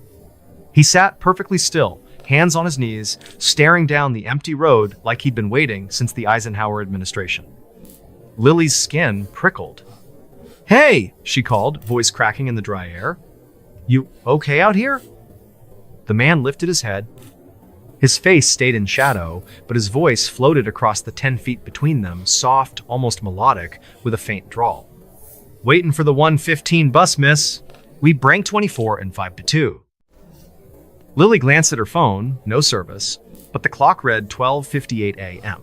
He sat perfectly still, hands on his knees, staring down the empty road like he'd been waiting since the Eisenhower administration. Lily's skin prickled. "Hey," she called, voice cracking in the dry air. "You okay out here?" The man lifted his head. His face stayed in shadow, but his voice floated across the 10 feet between them, soft, almost melodic, with a faint drawl. "Waiting for the 1:15 bus, miss. We brank 24 and 5 to 2. Lily glanced at her phone, no service, but the clock read 12:58 a.m.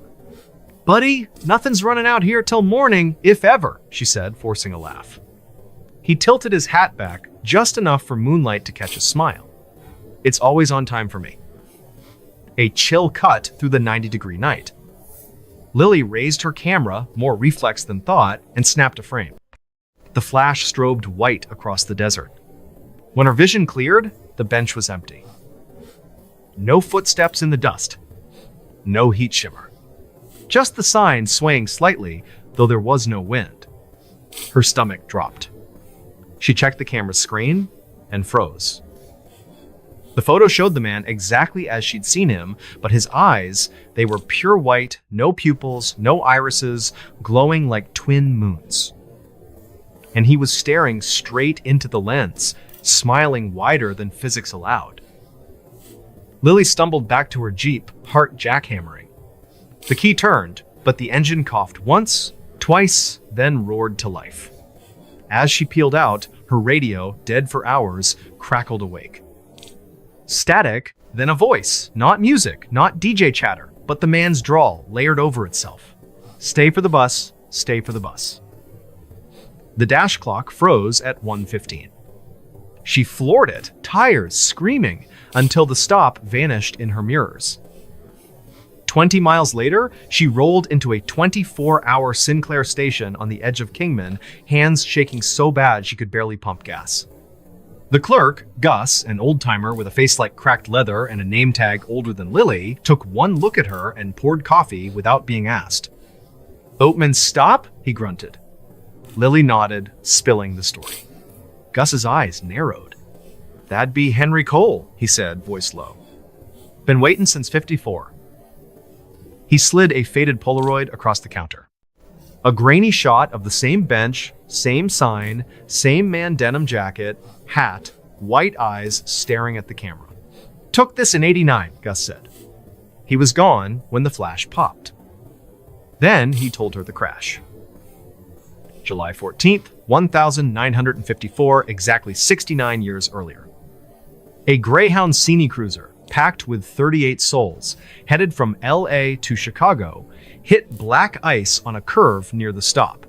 "Buddy, nothing's running out here till morning, if ever," she said, forcing a laugh. He tilted his hat back just enough for moonlight to catch a smile. "It's always on time for me." A chill cut through the 90-degree night. Lily raised her camera, more reflex than thought, and snapped a frame. The flash strobed white across the desert. When her vision cleared, the bench was empty. No footsteps in the dust. No heat shimmer. Just the sign swaying slightly, though there was no wind. Her stomach dropped. She checked the camera's screen and froze. The photo showed the man exactly as she'd seen him, but his eyes, they were pure white, no pupils, no irises, glowing like twin moons. And he was staring straight into the lens, smiling wider than physics allowed. Lily stumbled back to her Jeep, heart jackhammering. The key turned, but the engine coughed once, twice, then roared to life. As she peeled out, her radio, dead for hours, crackled awake. Static, then a voice, not music, not DJ chatter, but the man's drawl layered over itself. "Stay for the bus, stay for the bus." The dash clock froze at 1:15. She floored it, tires screaming, until the stop vanished in her mirrors. 20 miles later, she rolled into a 24-hour Sinclair station on the edge of Kingman, hands shaking so bad she could barely pump gas. The clerk, Gus, an old-timer with a face like cracked leather and a name tag older than Lily, took one look at her and poured coffee without being asked. "Oatman's stop?" he grunted. Lily nodded, spilling the story. Gus's eyes narrowed. "That'd be Henry Cole," he said, voice low. "Been waiting since 54. He slid a faded Polaroid across the counter. A grainy shot of the same bench, same sign, same man denim jacket, hat, white eyes staring at the camera. "Took this in '89, Gus said. He was gone when the flash popped. Then he told her the crash. July 14th, 1954, exactly 69 years earlier. A Greyhound Cine Cruiser, packed with 38 souls, headed from LA to Chicago, hit black ice on a curve near the stop.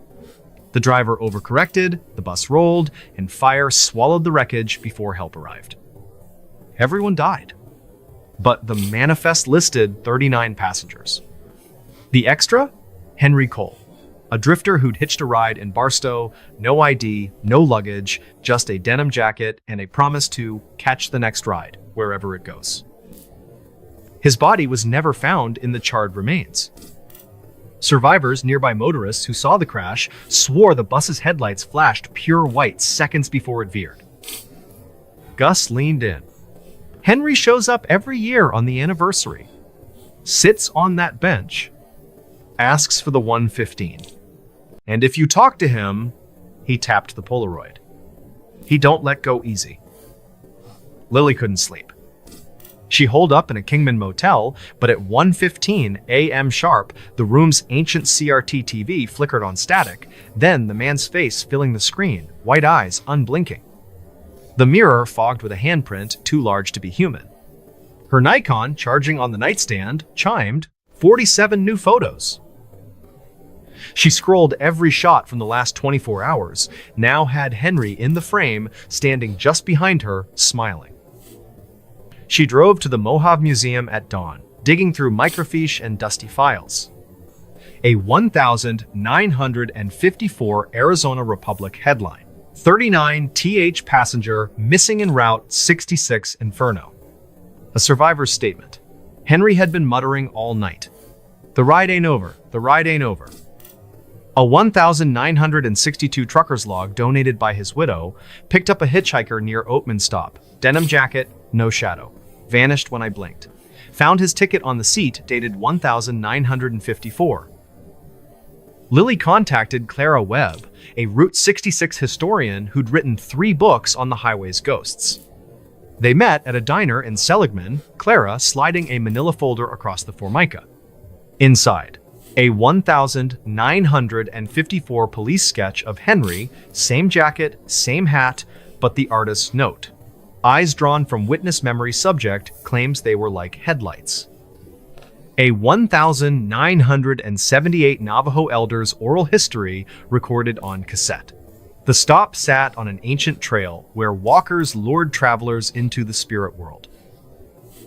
The driver overcorrected, the bus rolled, and fire swallowed the wreckage before help arrived. Everyone died. But the manifest listed 39 passengers. The extra? Henry Cole, a drifter who'd hitched a ride in Barstow, no ID, no luggage, just a denim jacket and a promise to catch the next ride, wherever it goes. His body was never found in the charred remains. Survivors, nearby motorists who saw the crash, swore the bus's headlights flashed pure white seconds before it veered. Gus leaned in. Henry shows up every year on the anniversary, sits on that bench, asks for the 115. And if you talk to him, he tapped the Polaroid. He don't let go easy. Lily couldn't sleep. She holed up in a Kingman motel, but at 1:15 a.m. sharp, the room's ancient CRT TV flickered on static, then the man's face filling the screen, white eyes unblinking. The mirror fogged with a handprint too large to be human. Her Nikon, charging on the nightstand, chimed 47 new photos. She scrolled every shot from the last 24 hours, now had Henry in the frame, standing just behind her, smiling. She drove to the Mojave Museum at dawn, digging through microfiche and dusty files. A 1,954 Arizona Republic headline. 39 TH passenger missing en route 66 Inferno. A survivor's statement. Henry had been muttering all night. The ride ain't over, the ride ain't over. A 1,962 trucker's log donated by his widow picked up a hitchhiker near Oatman Stop. Denim jacket, no shadow. Vanished when I blinked. Found his ticket on the seat dated 1,954. Lily contacted Clara Webb, a Route 66 historian who'd written 3 books on the highway's ghosts. They met at a diner in Seligman, Clara sliding a manila folder across the Formica. Inside, a 1,954 police sketch of Henry, same jacket, same hat, but the artist's note. Eyes drawn from witness memory subject claims they were like headlights. A 1,978 Navajo elders' oral history recorded on cassette. The stop sat on an ancient trail where walkers lured travelers into the spirit world.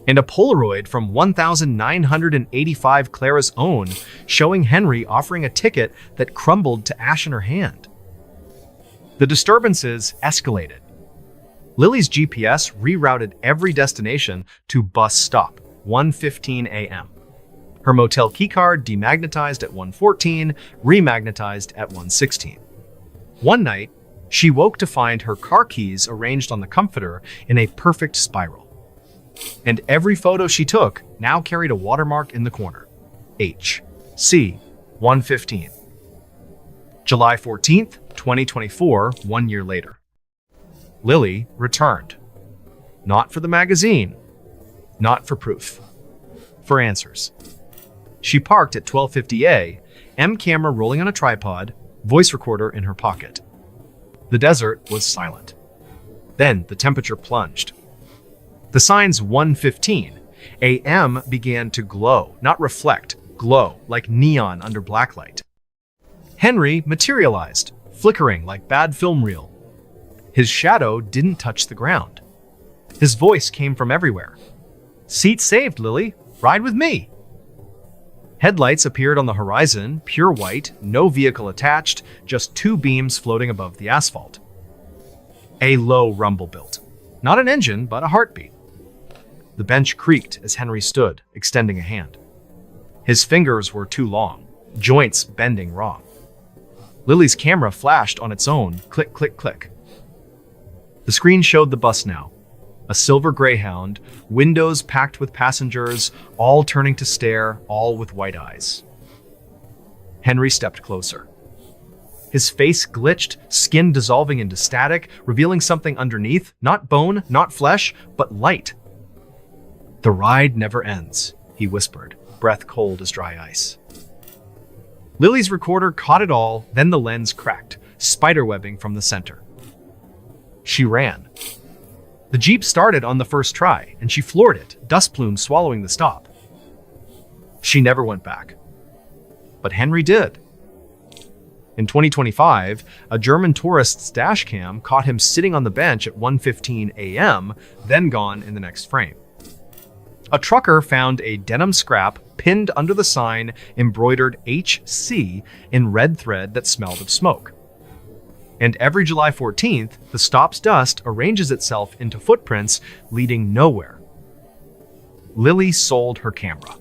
And a Polaroid from 1,985 Clara's own, showing Henry offering a ticket that crumbled to ash in her hand. The disturbances escalated. Lily's GPS rerouted every destination to bus stop, 1:15 a.m. Her motel keycard demagnetized at 1:14, remagnetized at 1:16. One night, she woke to find her car keys arranged on the comforter in a perfect spiral. And every photo she took now carried a watermark in the corner. H.C. 115. July 14th, 2024, 1 year later. Lily returned. Not for the magazine. Not for proof. For answers. She parked at 1250A, M camera rolling on a tripod, voice recorder in her pocket. The desert was silent. Then the temperature plunged. The signs 1:15 a.m. began to glow, not reflect, glow like neon under blacklight. Henry materialized, flickering like bad film reel. His shadow didn't touch the ground. His voice came from everywhere. Seat saved, Lily. Ride with me. Headlights appeared on the horizon, pure white, no vehicle attached, just 2 beams floating above the asphalt. A low rumble built. Not an engine, but a heartbeat. The bench creaked as Henry stood, extending a hand. His fingers were too long, joints bending wrong. Lily's camera flashed on its own, click, click, click. The screen showed the bus now. A silver Greyhound, windows packed with passengers, all turning to stare, all with white eyes. Henry stepped closer. His face glitched, skin dissolving into static, revealing something underneath, not bone, not flesh, but light. The ride never ends, he whispered, breath cold as dry ice. Lily's recorder caught it all, then the lens cracked, spiderwebbing from the center. She ran. The Jeep started on the first try, and she floored it, dust plumes swallowing the stop. She never went back. But Henry did. In 2025, a German tourist's dash cam caught him sitting on the bench at 1:15 a.m., then gone in the next frame. A trucker found a denim scrap pinned under the sign embroidered HC in red thread that smelled of smoke. And every July 14th, the stop's dust arranges itself into footprints leading nowhere. Lily sold her camera,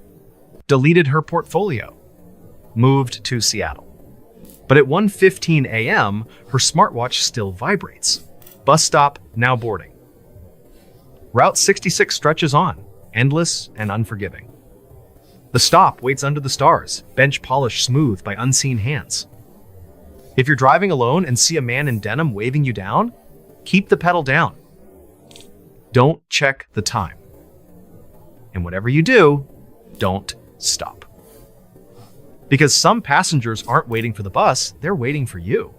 deleted her portfolio, moved to Seattle. But at 1:15 a.m., her smartwatch still vibrates. Bus stop, now boarding. Route 66 stretches on, endless and unforgiving. The stop waits under the stars, bench polished smooth by unseen hands. If you're driving alone and see a man in denim waving you down, keep the pedal down. Don't check the time. And whatever you do, don't stop. Because some passengers aren't waiting for the bus, they're waiting for you.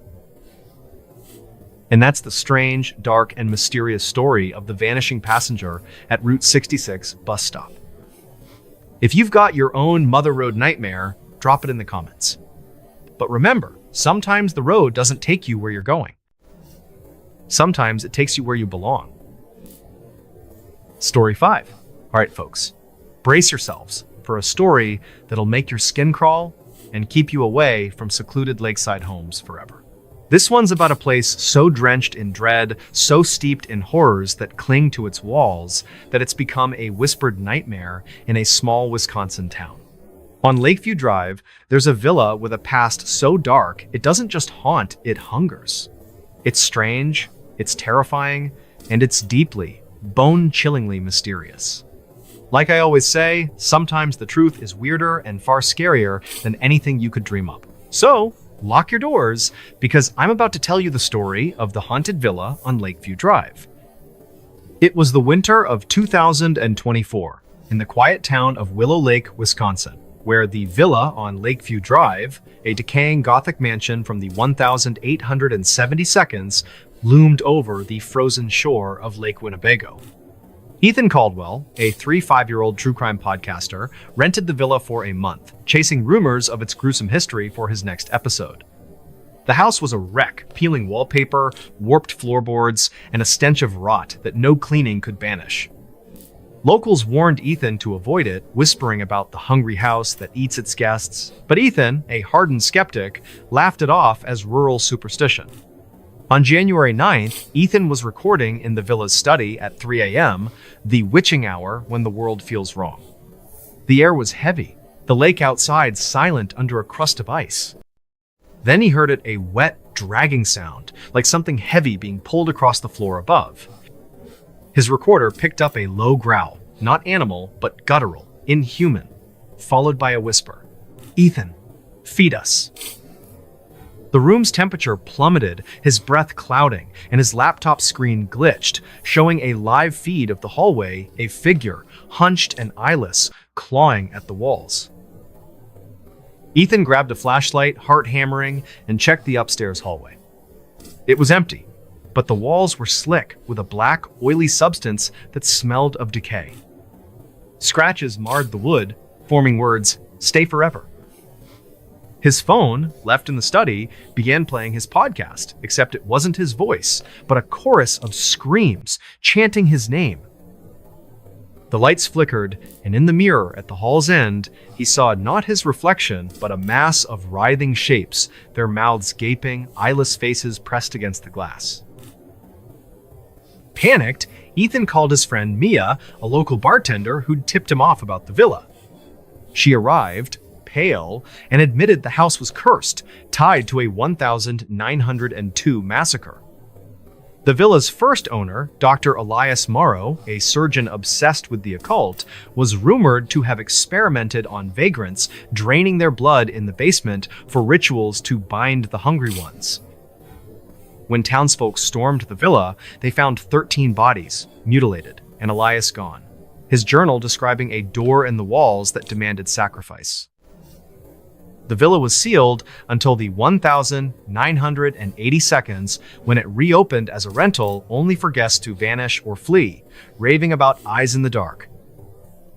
And that's the strange, dark, and mysterious story of the vanishing passenger at Route 66 bus stop. If you've got your own Mother Road nightmare, drop it in the comments. But remember, sometimes the road doesn't take you where you're going. Sometimes it takes you where you belong. Story 5. All right, folks, brace yourselves for a story that'll make your skin crawl and keep you away from secluded lakeside homes forever. This one's about a place so drenched in dread, so steeped in horrors that cling to its walls, that it's become a whispered nightmare in a small Wisconsin town. On Lakeview Drive, there's a villa with a past so dark, it doesn't just haunt, it hungers. It's strange, it's terrifying, and it's deeply, bone-chillingly mysterious. Like I always say, sometimes the truth is weirder and far scarier than anything you could dream up. So, lock your doors, because I'm about to tell you the story of the haunted villa on Lakeview Drive. It was the winter of 2024 in the quiet town of Willow Lake, Wisconsin, where the villa on Lakeview Drive, a decaying Gothic mansion from the 1872, loomed over the frozen shore of Lake Winnebago. Ethan Caldwell, a 5-year-old true crime podcaster, rented the villa for a month, chasing rumors of its gruesome history for his next episode. The house was a wreck, peeling wallpaper, warped floorboards, and a stench of rot that no cleaning could banish. Locals warned Ethan to avoid it, whispering about the hungry house that eats its guests, but Ethan, a hardened skeptic, laughed it off as rural superstition. On January 9th, Ethan was recording in the villa's study at 3 a.m., the witching hour when the world feels wrong. The air was heavy, the lake outside silent under a crust of ice. Then he heard a wet, dragging sound, like something heavy being pulled across the floor above. His recorder picked up a low growl, not animal, but guttural, inhuman, followed by a whisper. "Ethan, feed us." The room's temperature plummeted, his breath clouding, and his laptop screen glitched, showing a live feed of the hallway, a figure, hunched and eyeless, clawing at the walls. Ethan grabbed a flashlight, heart hammering, and checked the upstairs hallway. It was empty, but the walls were slick with a black, oily substance that smelled of decay. Scratches marred the wood, forming words, "Stay forever." His phone, left in the study, began playing his podcast, except it wasn't his voice, but a chorus of screams, chanting his name. The lights flickered, and in the mirror at the hall's end, he saw not his reflection, but a mass of writhing shapes, their mouths gaping, eyeless faces pressed against the glass. Panicked, Ethan called his friend Mia, a local bartender who'd tipped him off about the villa. She arrived, pale, and admitted the house was cursed, tied to a 1902 massacre. The villa's first owner, Dr. Elias Morrow, a surgeon obsessed with the occult, was rumored to have experimented on vagrants, draining their blood in the basement for rituals to bind the hungry ones. When townsfolk stormed the villa, they found 13 bodies, mutilated, and Elias gone, his journal describing a door in the walls that demanded sacrifice. The villa was sealed until the 1982 when it reopened as a rental only for guests to vanish or flee, raving about eyes in the dark.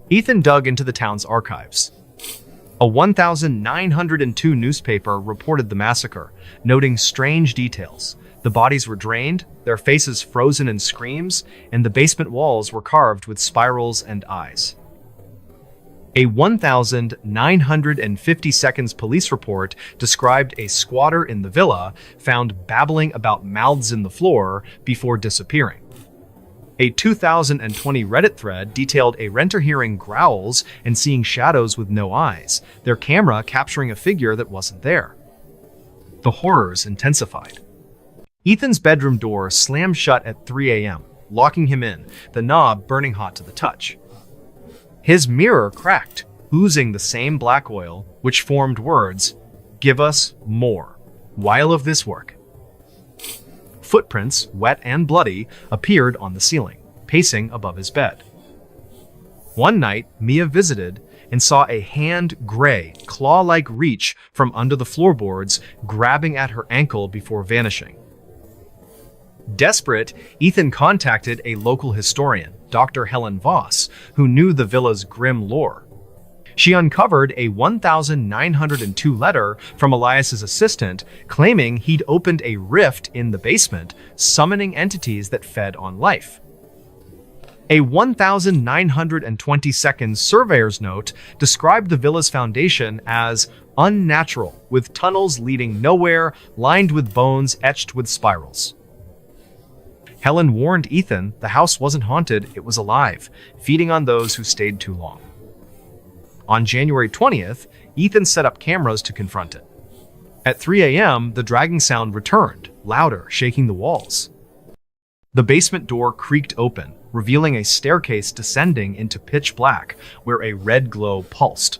Ethan dug into the town's archives. A 1902 newspaper reported the massacre, noting strange details. The bodies were drained, their faces frozen in screams, and the basement walls were carved with spirals and eyes. A 1952 police report described a squatter in the villa found babbling about mouths in the floor before disappearing. A 2020 Reddit thread detailed a renter hearing growls and seeing shadows with no eyes, their camera capturing a figure that wasn't there. The horrors intensified. Ethan's bedroom door slammed shut at 3 a.m., locking him in, the knob burning hot to the touch. His mirror cracked, oozing the same black oil, which formed words, "Give us more. While of this work." Footprints, wet and bloody, appeared on the ceiling, pacing above his bed. One night, Mia visited and saw a hand gray, claw-like reach from under the floorboards, grabbing at her ankle before vanishing. Desperate, Ethan contacted a local historian, Dr. Helen Voss, who knew the villa's grim lore. She uncovered a 1902 letter from Elias's assistant claiming he'd opened a rift in the basement, summoning entities that fed on life. A 1922 surveyor's note described the villa's foundation as unnatural, with tunnels leading nowhere, lined with bones etched with spirals. Helen warned Ethan the house wasn't haunted, it was alive, feeding on those who stayed too long. On January 20th, Ethan set up cameras to confront it. At 3 a.m., the dragging sound returned, louder, shaking the walls. The basement door creaked open, revealing a staircase descending into pitch black, where a red glow pulsed.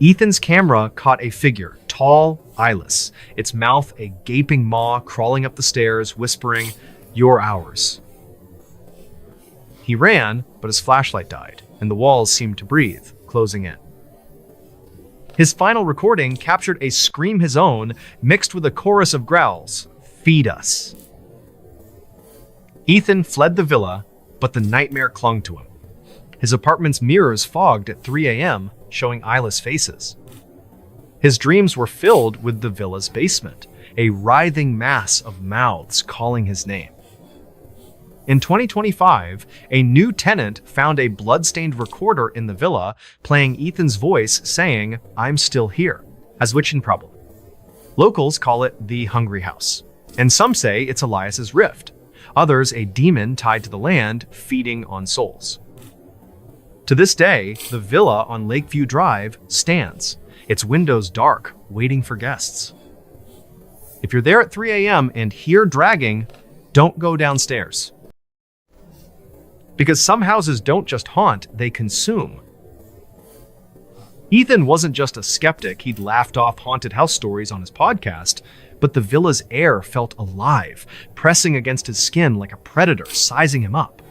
Ethan's camera caught a figure, tall, eyeless, its mouth a gaping maw crawling up the stairs, whispering, "You're ours." He ran, but his flashlight died, and the walls seemed to breathe, closing in. His final recording captured a scream his own, mixed with a chorus of growls, "Feed us." Ethan fled the villa, but the nightmare clung to him. His apartment's mirrors fogged at 3 a.m., showing eyeless faces. His dreams were filled with the villa's basement, a writhing mass of mouths calling his name. In 2025, a new tenant found a blood-stained recorder in the villa playing Ethan's voice saying, "I'm still here," as which in problem. Locals call it the Hungry House, and some say it's Elias's rift. Others, a demon tied to the land, feeding on souls. To this day, the villa on Lakeview Drive stands, its windows dark, waiting for guests. If you're there at 3 a.m. and hear dragging, don't go downstairs. Because some houses don't just haunt, they consume. Ethan wasn't just a skeptic, he'd laughed off haunted house stories on his podcast, but the villa's air felt alive, pressing against his skin like a predator, sizing him up.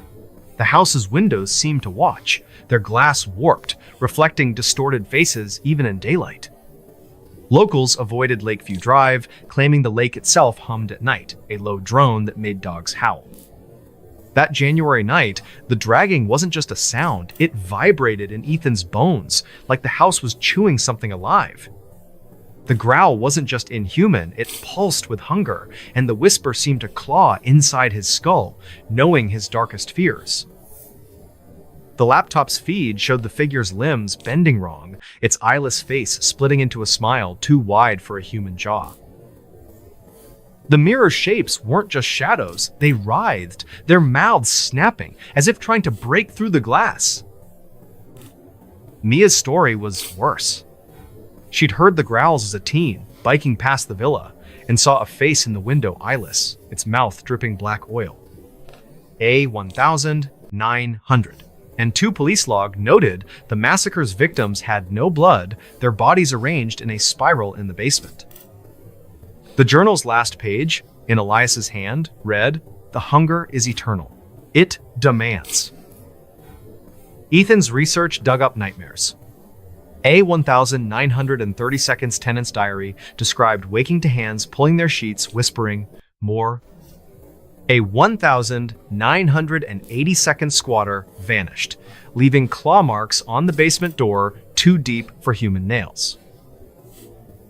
The house's windows seemed to watch, their glass warped, reflecting distorted faces even in daylight. Locals avoided Lakeview Drive, claiming the lake itself hummed at night, a low drone that made dogs howl. That January night, the dragging wasn't just a sound, it vibrated in Ethan's bones, like the house was chewing something alive. The growl wasn't just inhuman, it pulsed with hunger, and the whisper seemed to claw inside his skull, knowing his darkest fears. The laptop's feed showed the figure's limbs bending wrong, its eyeless face splitting into a smile too wide for a human jaw. The mirror shapes weren't just shadows, they writhed, their mouths snapping, as if trying to break through the glass. Mia's story was worse. She'd heard the growls as a teen, biking past the villa, and saw a face in the window eyeless, its mouth dripping black oil. A1900. And 2 police log noted the massacre's victims had no blood, their bodies arranged in a spiral in the basement. The journal's last page, in Elias's hand, read, "The hunger is eternal. It demands." Ethan's research dug up nightmares. A 1930 tenant's diary described waking to hands pulling their sheets, whispering, "More." A 1980 squatter vanished, leaving claw marks on the basement door too deep for human nails.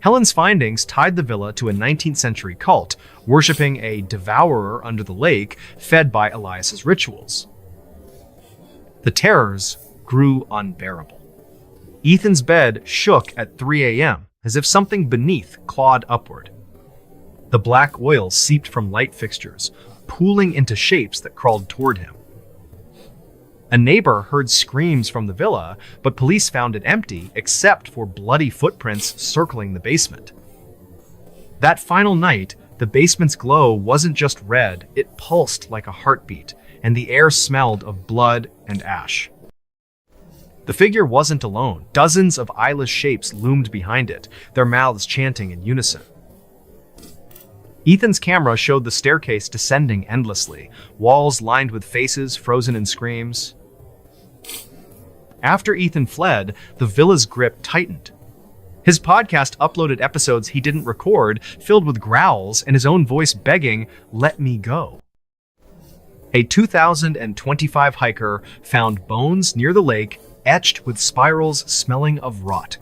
Helen's findings tied the villa to a 19th century cult, worshipping a devourer under the lake fed by Elias's rituals. The terrors grew unbearable. Ethan's bed shook at 3 a.m., as if something beneath clawed upward. The black oil seeped from light fixtures, pooling into shapes that crawled toward him. A neighbor heard screams from the villa, but police found it empty except for bloody footprints circling the basement. That final night, the basement's glow wasn't just red, it pulsed like a heartbeat, and the air smelled of blood and ash. The figure wasn't alone. Dozens of eyeless shapes loomed behind it, their mouths chanting in unison. Ethan's camera showed the staircase descending endlessly, walls lined with faces frozen in screams. After Ethan fled, the villa's grip tightened. His podcast uploaded episodes he didn't record, filled with growls and his own voice begging, "Let me go." A 2025 hiker found bones near the lake, etched with spirals smelling of rot.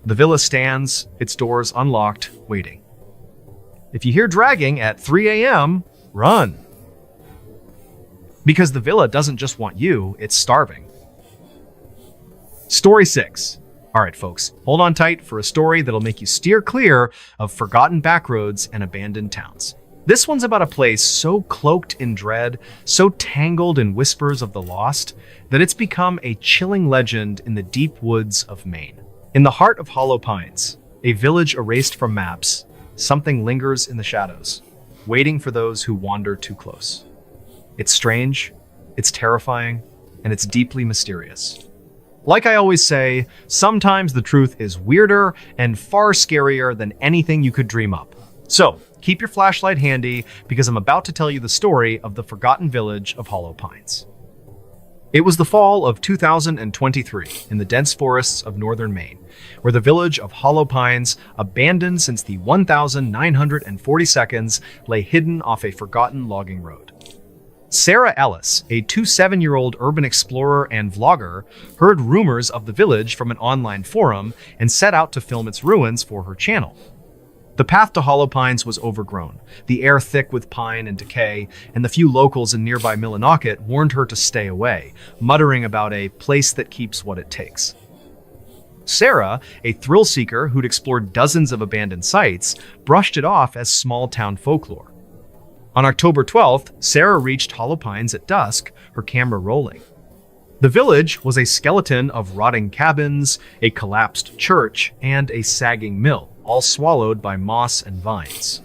The villa stands, its doors unlocked, waiting. If you hear dragging at 3 a.m., run. Because the villa doesn't just want you, it's starving. Story 6. All right, folks, hold on tight for a story that'll make you steer clear of forgotten backroads and abandoned towns. This one's about a place so cloaked in dread, so tangled in whispers of the lost, that it's become a chilling legend in the deep woods of Maine. In the heart of Hollow Pines, a village erased from maps, something lingers in the shadows, waiting for those who wander too close. It's strange, it's terrifying, and it's deeply mysterious. Like I always say, sometimes the truth is weirder and far scarier than anything you could dream up. So, keep your flashlight handy because I'm about to tell you the story of the forgotten village of Hollow Pines. It was the fall of 2023 in the dense forests of northern Maine, where the village of Hollow Pines, abandoned since the 1942, lay hidden off a forgotten logging road. Sarah Ellis, a 27-year-old urban explorer and vlogger, heard rumors of the village from an online forum and set out to film its ruins for her channel. The path to Hollow Pines was overgrown, the air thick with pine and decay, and the few locals in nearby Millinocket warned her to stay away, muttering about a place that keeps what it takes. Sarah, a thrill seeker who'd explored dozens of abandoned sites, brushed it off as small-town folklore. On October 12th, Sarah reached Hollow Pines at dusk, her camera rolling. The village was a skeleton of rotting cabins, a collapsed church, and a sagging mill, all swallowed by moss and vines.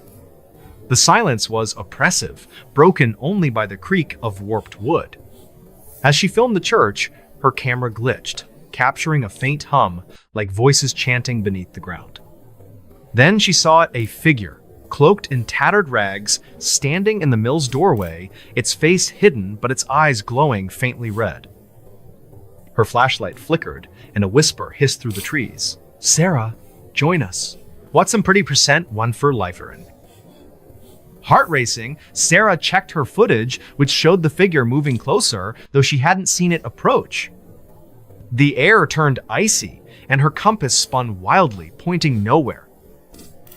The silence was oppressive, broken only by the creak of warped wood. As she filmed the church, her camera glitched, capturing a faint hum like voices chanting beneath the ground. Then she saw a figure, cloaked in tattered rags, standing in the mill's doorway, its face hidden but its eyes glowing faintly red. Her flashlight flickered, and a whisper hissed through the trees. "Sarah, join us. What's some pretty % one for liferin?" Heart racing, Sarah checked her footage, which showed the figure moving closer, though she hadn't seen it approach. The air turned icy, and her compass spun wildly, pointing nowhere.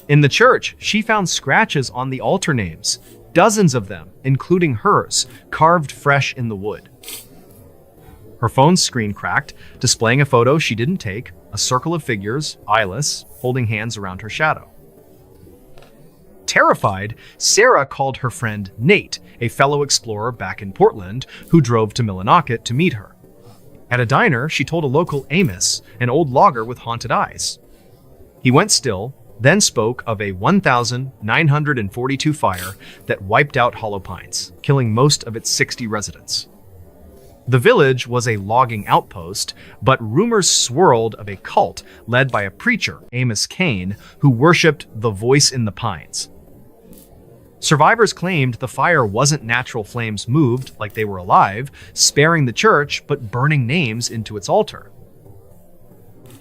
In the church, she found scratches on the altar names, dozens of them, including hers, carved fresh in the wood. Her phone's screen cracked, displaying a photo she didn't take, a circle of figures, eyeless, holding hands around her shadow. Terrified, Sarah called her friend Nate, a fellow explorer back in Portland, who drove to Millinocket to meet her. At a diner, she told a local Amos, an old logger with haunted eyes. He went still, then spoke of a 1942 fire that wiped out Hollow Pines, killing most of its 60 residents. The village was a logging outpost, but rumors swirled of a cult led by a preacher, Amos Kane, who worshipped the voice in the pines. Survivors claimed the fire wasn't natural flames moved like they were alive, sparing the church but burning names into its altar.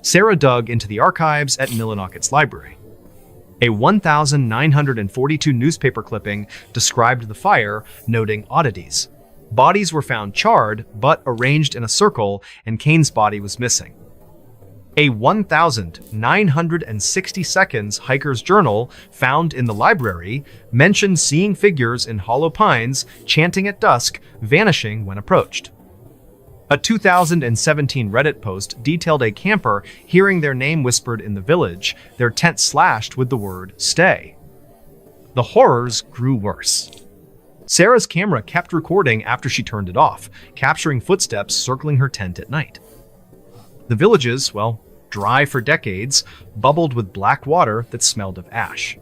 Sarah dug into the archives at Millinocket's library. A 1942 newspaper clipping described the fire, noting oddities. Bodies were found charred, but arranged in a circle, and Kane's body was missing. A 1960 hiker's journal found in the library mentioned seeing figures in Hollow Pines chanting at dusk, vanishing when approached. A 2017 Reddit post detailed a camper hearing their name whispered in the village, their tent slashed with the word "stay." The horrors grew worse. Sarah's camera kept recording after she turned it off, capturing footsteps circling her tent at night. The villages, dry for decades, bubbled with black water that smelled of ash.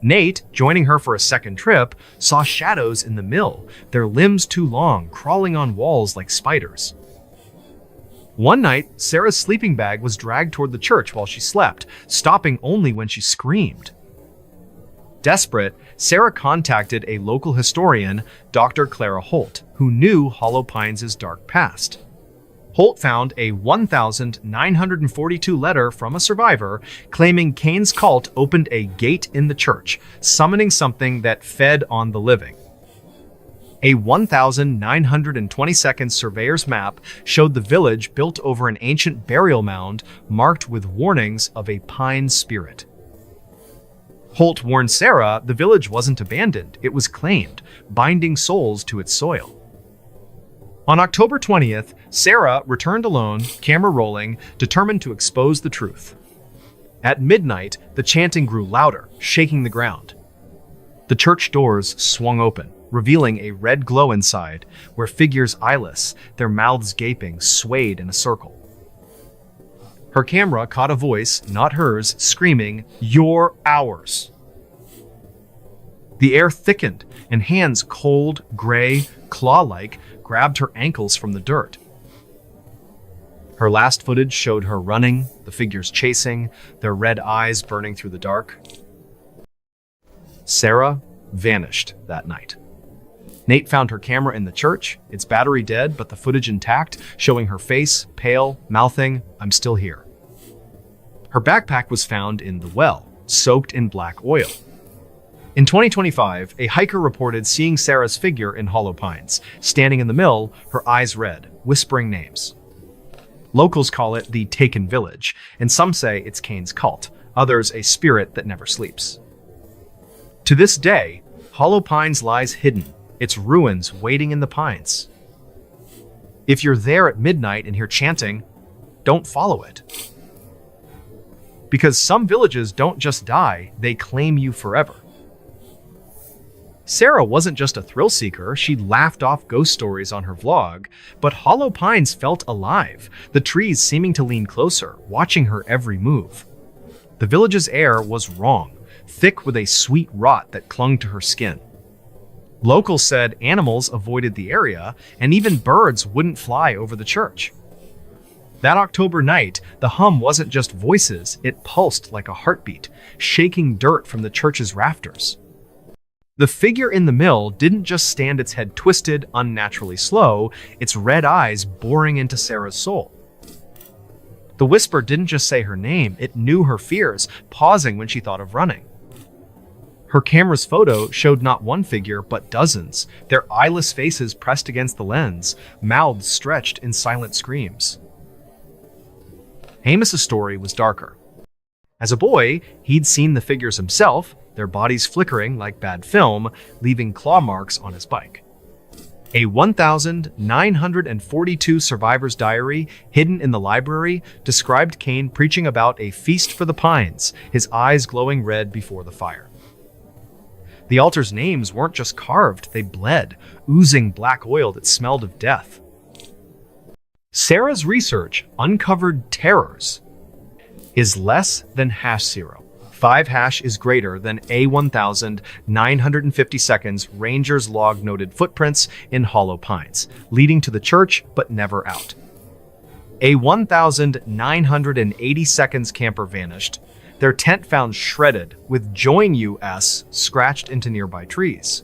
Nate, joining her for a second trip, saw shadows in the mill, their limbs too long, crawling on walls like spiders. One night, Sarah's sleeping bag was dragged toward the church while she slept, stopping only when she screamed. Desperate, Sarah contacted a local historian, Dr. Clara Holt, who knew Hollow Pines' dark past. Holt found a 1942 letter from a survivor claiming Kane's cult opened a gate in the church, summoning something that fed on the living. A 1922 surveyor's map showed the village built over an ancient burial mound marked with warnings of a pine spirit. Holt warned Sarah the village wasn't abandoned, it was claimed, binding souls to its soil. On October 20th, Sarah returned alone, camera rolling, determined to expose the truth. At midnight, the chanting grew louder, shaking the ground. The church doors swung open, revealing a red glow inside, where figures eyeless, their mouths gaping, swayed in a circle. Her camera caught a voice, not hers, screaming, "You're ours." The air thickened, and hands cold, gray, claw-like, grabbed her ankles from the dirt. Her last footage showed her running, the figures chasing, their red eyes burning through the dark. Sarah vanished that night. Nate found her camera in the church, its battery dead, but the footage intact, showing her face, pale, mouthing, "I'm still here." Her backpack was found in the well, soaked in black oil. In 2025, a hiker reported seeing Sarah's figure in Hollow Pines, standing in the mill, her eyes red, whispering names. Locals call it the Taken Village, and some say it's Cain's cult, others a spirit that never sleeps. To this day, Hollow Pines lies hidden, its ruins waiting in the pines. If you're there at midnight and hear chanting, don't follow it. Because some villages don't just die, they claim you forever. Sarah wasn't just a thrill seeker, she laughed off ghost stories on her vlog, but Hollow Pines felt alive, the trees seeming to lean closer, watching her every move. The village's air was wrong, thick with a sweet rot that clung to her skin. Locals said animals avoided the area, and even birds wouldn't fly over the church. That October night, the hum wasn't just voices, it pulsed like a heartbeat, shaking dirt from the church's rafters. The figure in the mill didn't just stand its head twisted, unnaturally slow, its red eyes boring into Sarah's soul. The whisper didn't just say her name, it knew her fears, pausing when she thought of running. Her camera's photo showed not one figure, but dozens, their eyeless faces pressed against the lens, mouths stretched in silent screams. Amos's story was darker. As a boy, he'd seen the figures himself, their bodies flickering like bad film, leaving claw marks on his bike. A 1,942 survivor's diary hidden in the library described Cain preaching about a feast for the pines, his eyes glowing red before the fire. The altar's names weren't just carved, they bled, oozing black oil that smelled of death. Sarah's research uncovered terrors is less than #0. 5 hash is greater than a 1,950 seconds Ranger's log noted footprints in Hollow Pines, leading to the church but never out. A 1,980 seconds camper vanished, their tent found shredded with Join US scratched into nearby trees.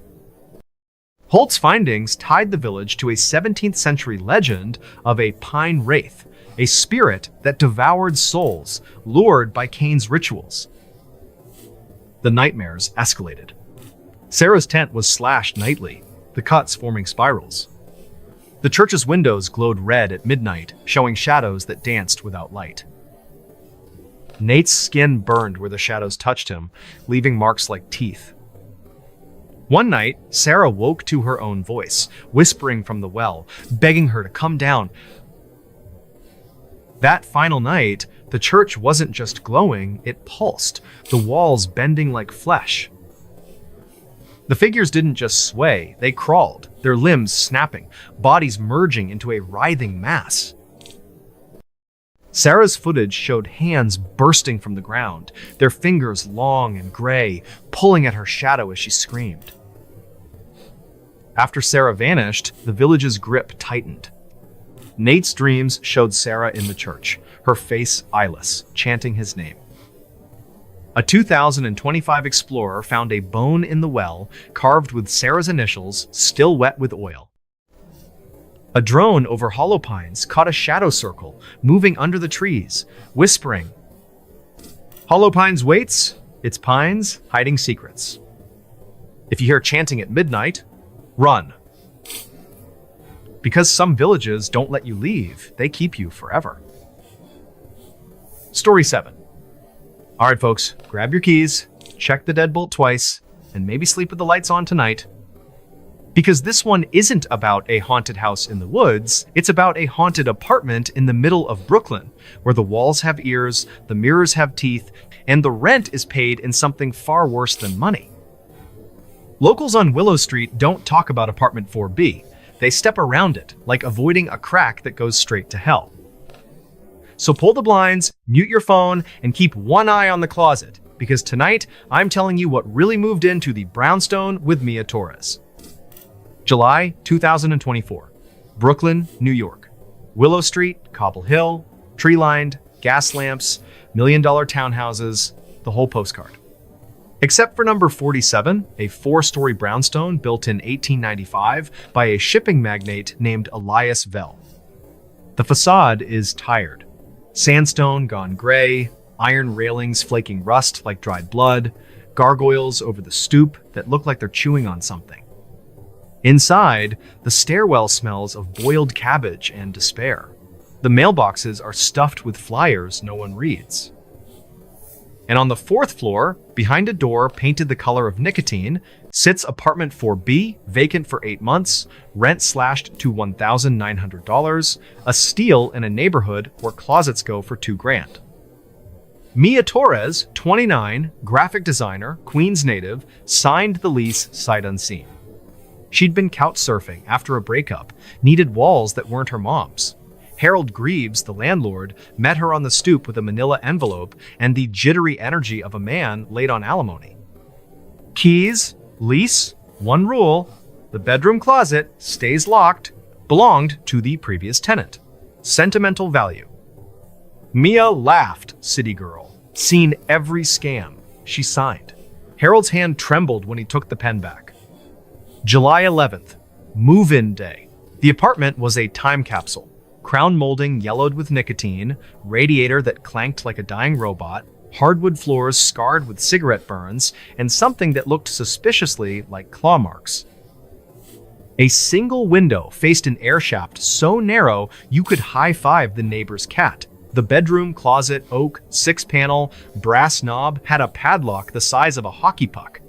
Holt's findings tied the village to a 17th century legend of a pine wraith, a spirit that devoured souls, lured by Cain's rituals. The nightmares escalated. Sarah's tent was slashed nightly, the cuts forming spirals. The church's windows glowed red at midnight, showing shadows that danced without light. Nate's skin burned where the shadows touched him, leaving marks like teeth. One night, Sarah woke to her own voice, whispering from the well, begging her to come down. That final night, the church wasn't just glowing, it pulsed, the walls bending like flesh. The figures didn't just sway, they crawled, their limbs snapping, bodies merging into a writhing mass. Sarah's footage showed hands bursting from the ground, their fingers long and gray, pulling at her shadow as she screamed. After Sarah vanished, the village's grip tightened. Nate's dreams showed Sarah in the church, her face eyeless, chanting his name. A 2025 explorer found a bone in the well, carved with Sarah's initials, still wet with oil. A drone over Hollow Pines caught a shadow circle, moving under the trees, whispering, "Hollow Pines waits, its pines hiding secrets." If you hear chanting at midnight, run. Because some villages don't let you leave, they keep you forever. Story 7. All right, folks, grab your keys, check the deadbolt twice, and maybe sleep with the lights on tonight. Because this one isn't about a haunted house in the woods, it's about a haunted apartment in the middle of Brooklyn, where the walls have ears, the mirrors have teeth, and the rent is paid in something far worse than money. Locals on Willow Street don't talk about apartment 4B. They step around it, like avoiding a crack that goes straight to hell. So pull the blinds, mute your phone, and keep one eye on the closet, because tonight I'm telling you what really moved into the brownstone with Mia Torres. July 2024, Brooklyn, New York. Willow Street, Cobble Hill, tree-lined, gas lamps, million-dollar townhouses, the whole postcard. Except for number 47, a 4-story brownstone built in 1895 by a shipping magnate named Elias Vell. The facade is tired. Sandstone gone gray, iron railings flaking rust like dried blood, gargoyles over the stoop that look like they're chewing on something. Inside, the stairwell smells of boiled cabbage and despair. The mailboxes are stuffed with flyers no one reads. And on the 4th floor, behind a door painted the color of nicotine, sits apartment 4B, vacant for 8 months, rent slashed to $1,900, a steal in a neighborhood where closets go for $2,000. Mia Torres, 29, graphic designer, Queens native, signed the lease sight unseen. She'd been couch surfing after a breakup, needed walls that weren't her mom's. Harold Greaves, the landlord, met her on the stoop with a manila envelope and the jittery energy of a man late on alimony. Keys, lease, one rule: the bedroom closet stays locked, belonged to the previous tenant. Sentimental value. Mia laughed, city girl. Seen every scam. She signed. Harold's hand trembled when he took the pen back. July 11th, move-in day. The apartment was a time capsule. Crown molding yellowed with nicotine, radiator that clanked like a dying robot, hardwood floors scarred with cigarette burns, and something that looked suspiciously like claw marks. A single window faced an air shaft so narrow you could high-five the neighbor's cat. The bedroom closet, oak, 6-panel, brass knob, had a padlock the size of a hockey puck.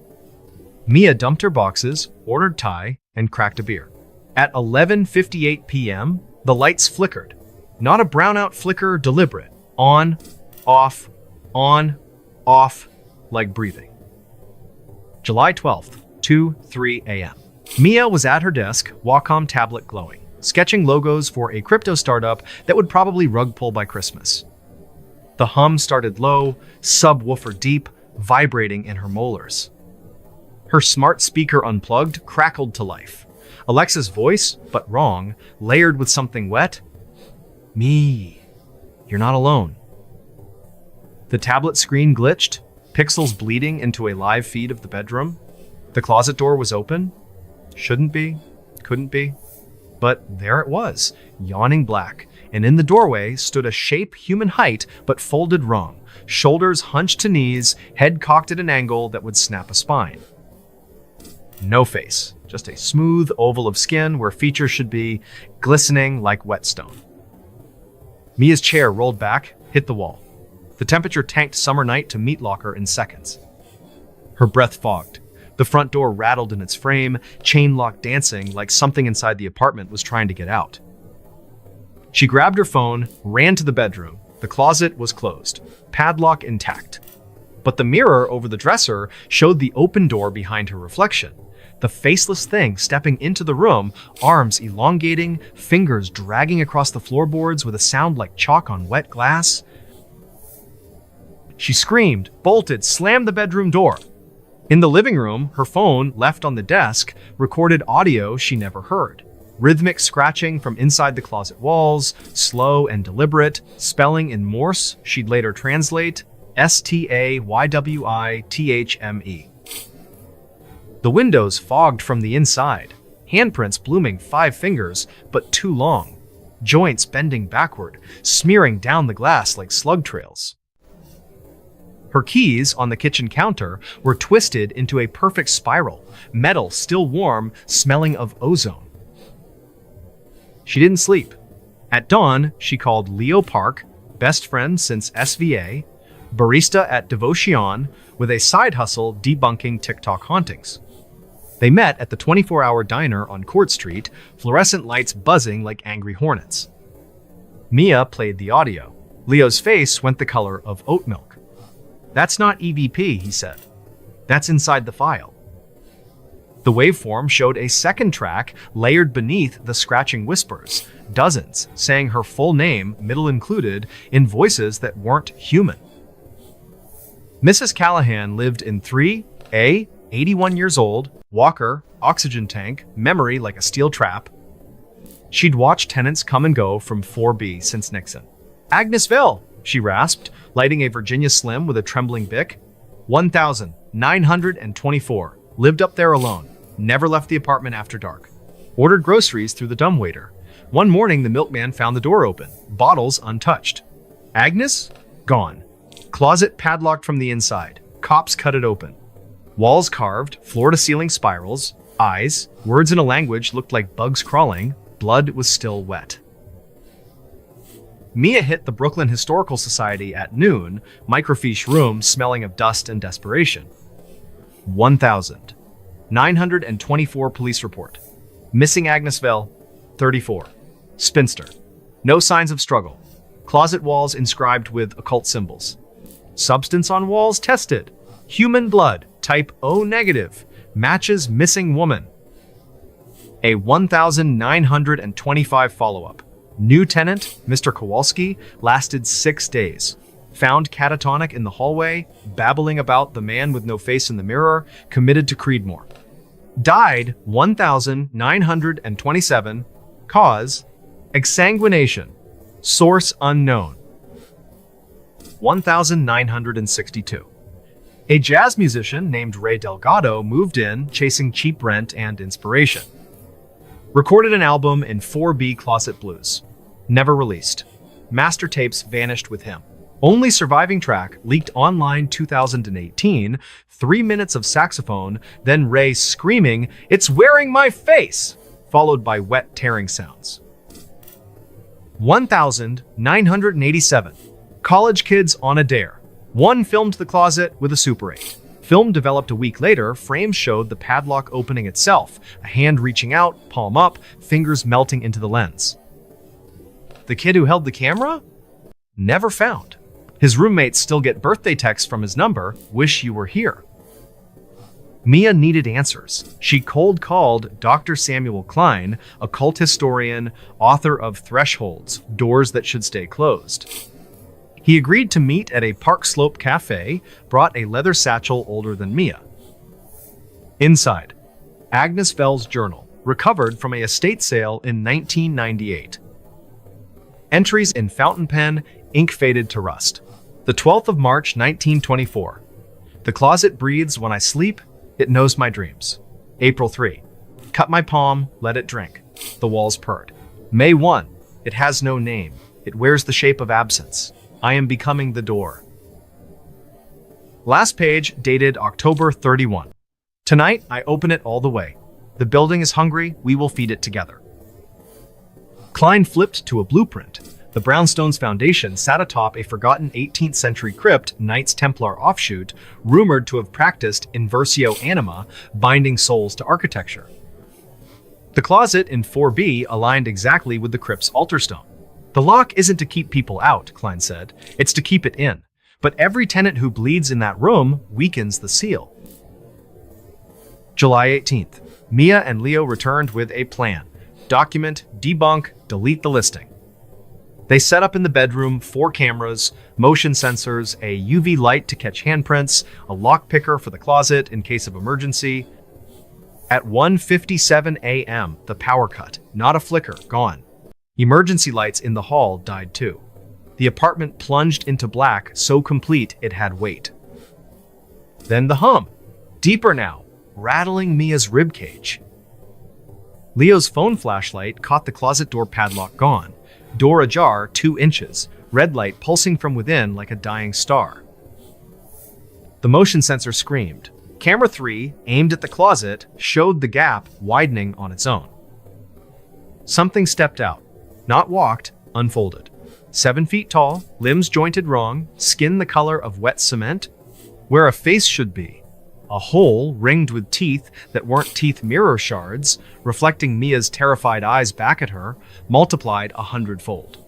Mia dumped her boxes, ordered Thai, and cracked a beer. At 11:58 p.m., the lights flickered. Not a brownout flicker, deliberate. On, off, like breathing. July 12th, 2:03 a.m. Mia was at her desk, Wacom tablet glowing, sketching logos for a crypto startup that would probably rug pull by Christmas. The hum started low, subwoofer deep, vibrating in her molars. Her smart speaker unplugged, crackled to life. Alexa's voice, but wrong, layered with something wet. Me, you're not alone. The tablet screen glitched, pixels bleeding into a live feed of the bedroom. The closet door was open. Shouldn't be, couldn't be. But there it was, yawning black, and in the doorway stood a shape human height but folded wrong, shoulders hunched to knees, head cocked at an angle that would snap a spine. No face, just a smooth oval of skin where features should be, glistening like whetstone. Mia's chair rolled back, hit the wall. The temperature tanked summer night to meat locker in seconds. Her breath fogged. The front door rattled in its frame, chain lock dancing like something inside the apartment was trying to get out. She grabbed her phone, ran to the bedroom. The closet was closed, padlock intact. But the mirror over the dresser showed the open door behind her reflection. The faceless thing stepping into the room, arms elongating, fingers dragging across the floorboards with a sound like chalk on wet glass. She screamed, bolted, slammed the bedroom door. In the living room, her phone, left on the desk, recorded audio she never heard. Rhythmic scratching from inside the closet walls, slow and deliberate, spelling in Morse she'd later translate, STAYWITHME. The windows fogged from the inside, handprints blooming 5 fingers, but too long, joints bending backward, smearing down the glass like slug trails. Her keys on the kitchen counter were twisted into a perfect spiral, metal still warm, smelling of ozone. She didn't sleep. At dawn, she called Leo Park, best friend since SVA, barista at Devotion, with a side hustle debunking TikTok hauntings. They met at the 24-hour diner on Court Street, fluorescent lights buzzing like angry hornets. Mia played the audio. Leo's face went the color of oat milk. "That's not EVP," he said. "That's inside the file." The waveform showed a second track layered beneath the scratching whispers, dozens, saying her full name, middle included, in voices that weren't human. Mrs. Callahan lived in 3A, 81 years old, walker, oxygen tank, memory like a steel trap. She'd watched tenants come and go from 4B since Nixon. Agnesville, she rasped, lighting a Virginia Slim with a trembling Bic. 1,924. Lived up there alone. Never left the apartment after dark. Ordered groceries through the dumbwaiter. One morning, the milkman found the door open. Bottles untouched. Agnes? Gone. Closet padlocked from the inside. Cops cut it open. Walls carved, floor-to-ceiling spirals, eyes, words in a language looked like bugs crawling. Blood was still wet. Mia hit the Brooklyn Historical Society at noon, microfiche room smelling of dust and desperation. 1,924 police report. Missing Agnesville, 34. Spinster. No signs of struggle. Closet walls inscribed with occult symbols. Substance on walls tested. Human blood, type O negative. Matches missing woman. A 1,925 follow-up. New tenant, Mr. Kowalski, lasted 6 days. Found catatonic in the hallway, babbling about the man with no face in the mirror, committed to Creedmoor. Died 1,927. Cause, exsanguination. Source unknown. 1,962. A jazz musician named Ray Delgado moved in, chasing cheap rent and inspiration. Recorded an album in 4B Closet Blues. Never released. Master tapes vanished with him. Only surviving track leaked online 2018, 3 minutes of saxophone, then Ray screaming, "It's wearing my face!" followed by wet tearing sounds. 1,987. College kids on a dare. One filmed the closet with a Super 8. Film developed a week later, frames showed the padlock opening itself, a hand reaching out, palm up, fingers melting into the lens. The kid who held the camera? Never found. His roommates still get birthday texts from his number, "Wish you were here." Mia needed answers. She cold called Dr. Samuel Klein, a cult historian, author of Thresholds, Doors That Should Stay Closed. He agreed to meet at a Park Slope cafe, brought a leather satchel older than Mia. Inside, Agnesville's journal, recovered from a estate sale in 1998. Entries in fountain pen, ink faded to rust. The 12th of March, 1924. The closet breathes when I sleep, it knows my dreams. April 3. Cut my palm, let it drink. The walls purred. May 1. It has no name. It wears the shape of absence. I am becoming the door. Last page, dated October 31. Tonight, I open it all the way. The building is hungry, we will feed it together. Klein flipped to a blueprint. The brownstone's foundation sat atop a forgotten 18th century crypt, Knights Templar offshoot, rumored to have practiced inversio anima, binding souls to architecture. The closet in 4B aligned exactly with the crypt's altar stone. The lock isn't to keep people out, Klein said. It's to keep it in. But every tenant who bleeds in that room weakens the seal. July 18th. Mia and Leo returned with a plan. Document, debunk, delete the listing. They set up in the bedroom 4 cameras, motion sensors, a UV light to catch handprints, a lock picker for the closet in case of emergency. At 1:57 a.m., the power cut, not a flicker, gone. Emergency lights in the hall died too. The apartment plunged into black, so complete it had weight. Then the hum, deeper now, rattling Mia's ribcage. Leo's phone flashlight caught the closet door padlock gone. Door ajar 2 inches, red light pulsing from within like a dying star. The motion sensor screamed. Camera 3, aimed at the closet, showed the gap widening on its own. Something stepped out. Not walked, unfolded. 7 feet tall, limbs jointed wrong, skin the color of wet cement. Where a face should be. A hole ringed with teeth that weren't teeth mirror shards, reflecting Mia's terrified eyes back at her, multiplied 100-fold.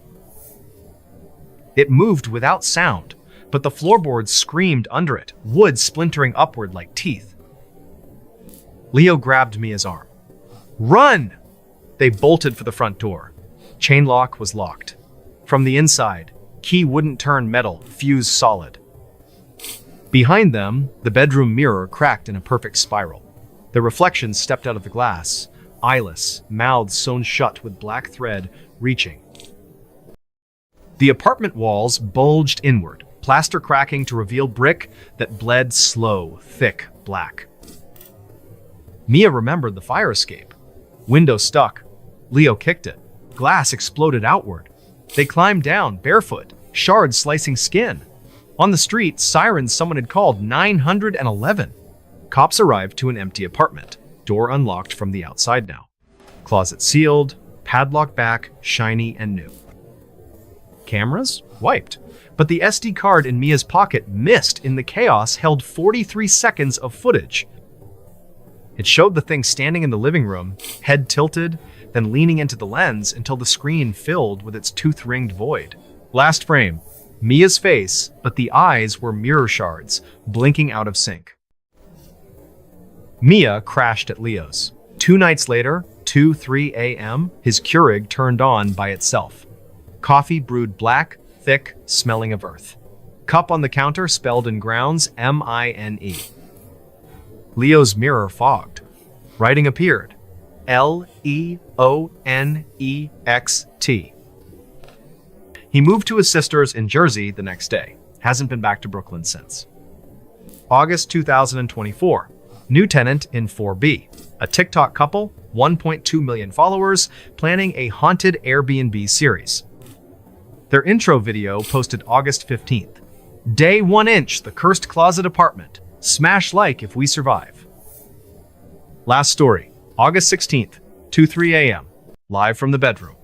It moved without sound, but the floorboards screamed under it, wood splintering upward like teeth. Leo grabbed Mia's arm. Run! They bolted for the front door. Chain lock was locked. From the inside, key wouldn't turn metal, fuse solid. Behind them, the bedroom mirror cracked in a perfect spiral. The reflection stepped out of the glass, eyeless, mouths sewn shut with black thread reaching. The apartment walls bulged inward, plaster cracking to reveal brick that bled slow, thick black. Mia remembered the fire escape. Window stuck. Leo kicked it. Glass exploded outward. They climbed down, barefoot, shards slicing skin. On the street, sirens someone had called 911. Cops arrived to an empty apartment, door unlocked from the outside now. Closet sealed, padlock back, shiny and new. Cameras? Wiped. But the SD card in Mia's pocket missed in the chaos held 43 seconds of footage. It showed the thing standing in the living room, head tilted, then leaning into the lens until the screen filled with its tooth-ringed void. Last frame, Mia's face, but the eyes were mirror shards, blinking out of sync. Mia crashed at Leo's. 2 nights later, 2:03 a.m., his Keurig turned on by itself. Coffee brewed black, thick, smelling of earth. Cup on the counter spelled in grounds M-I-N-E. Leo's mirror fogged. Writing appeared. L-E-O-N-E-X-T. He moved to his sister's in Jersey the next day. Hasn't been back to Brooklyn since. August 2024. New tenant in 4B. A TikTok couple, 1.2 million followers, planning a haunted Airbnb series. Their intro video posted August 15th. Day 1 inch, the cursed closet apartment. Smash like if we survive. Last story, August 16th, 2:03 a.m. Live from the bedroom.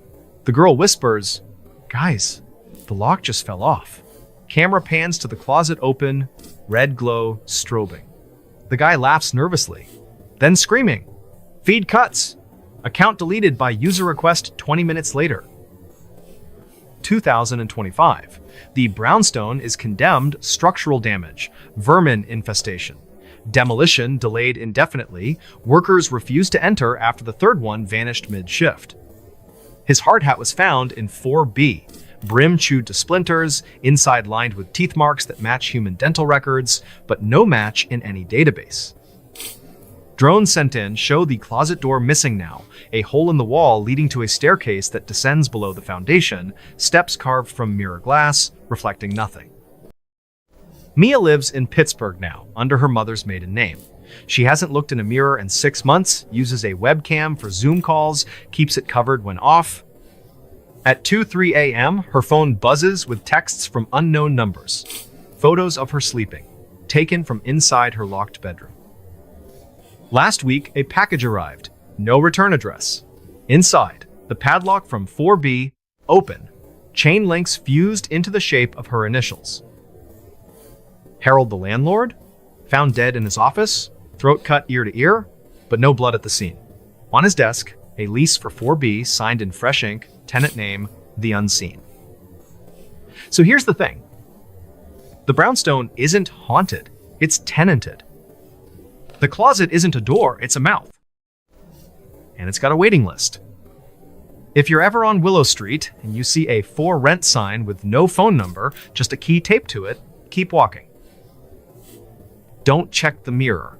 The girl whispers, "Guys, the lock just fell off." Camera pans to the closet open, red glow strobing. The guy laughs nervously, then screaming. Feed cuts. Account deleted by user request 20 minutes later. 2025. The brownstone is condemned structural damage, vermin infestation. Demolition delayed indefinitely. Workers refused to enter after the third one vanished mid-shift. His hard hat was found in 4B. Brim chewed to splinters, inside lined with teeth marks that match human dental records, but no match in any database. Drones sent in show the closet door missing now, a hole in the wall leading to a staircase that descends below the foundation, steps carved from mirror glass, reflecting nothing. Mia lives in Pittsburgh now, under her mother's maiden name. She hasn't looked in a mirror in 6 months, uses a webcam for Zoom calls, keeps it covered when off. At 2:03 a.m., her phone buzzes with texts from unknown numbers. Photos of her sleeping, taken from inside her locked bedroom. Last week, a package arrived. No return address. Inside, the padlock from 4B, open. Chain links fused into the shape of her initials. Harold the landlord? Found dead in his office, throat cut ear to ear, but no blood at the scene. On his desk, a lease for 4B signed in fresh ink, tenant name, The Unseen. So here's the thing. The brownstone isn't haunted, it's tenanted. The closet isn't a door, it's a mouth. And it's got a waiting list. If you're ever on Willow Street and you see a for rent sign with no phone number, just a key taped to it, keep walking. Don't check the mirror.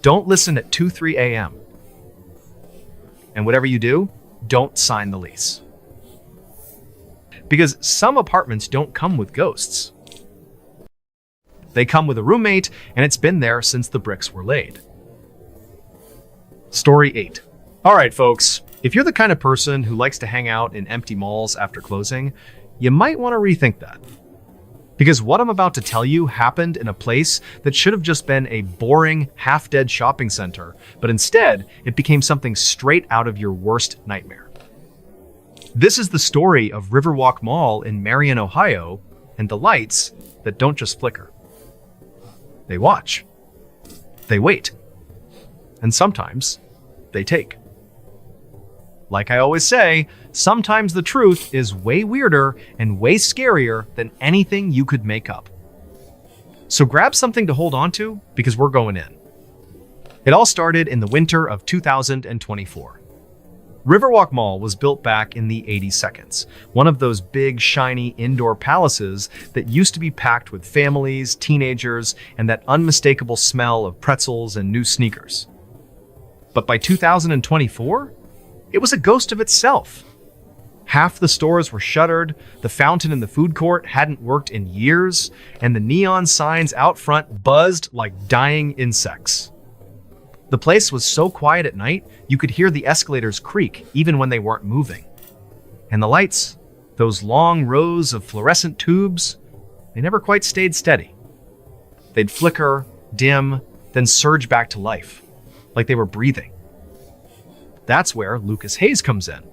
Don't listen at 2:03 a.m. And whatever you do, don't sign the lease. Because some apartments don't come with ghosts. They come with a roommate, and it's been there since the bricks were laid. Story 8. All right, folks, if you're the kind of person who likes to hang out in empty malls after closing, you might want to rethink that. Because what I'm about to tell you happened in a place that should have just been a boring, half-dead shopping center, but instead, it became something straight out of your worst nightmare. This is the story of Riverwalk Mall in Marion, Ohio, and the lights that don't just flicker. They watch. They wait. And sometimes, they take. Like I always say, sometimes the truth is way weirder and way scarier than anything you could make up. So grab something to hold on to, because we're going in. It all started in the winter of 2024. Riverwalk Mall was built back in the 82nds, one of those big, shiny indoor palaces that used to be packed with families, teenagers, and that unmistakable smell of pretzels and new sneakers. But by 2024, it was a ghost of itself. Half the stores were shuttered, the fountain in the food court hadn't worked in years, and the neon signs out front buzzed like dying insects. The place was so quiet at night, you could hear the escalators creak even when they weren't moving. And the lights, those long rows of fluorescent tubes, they never quite stayed steady. They'd flicker, dim, then surge back to life, like they were breathing. That's where Lucas Hayes comes in.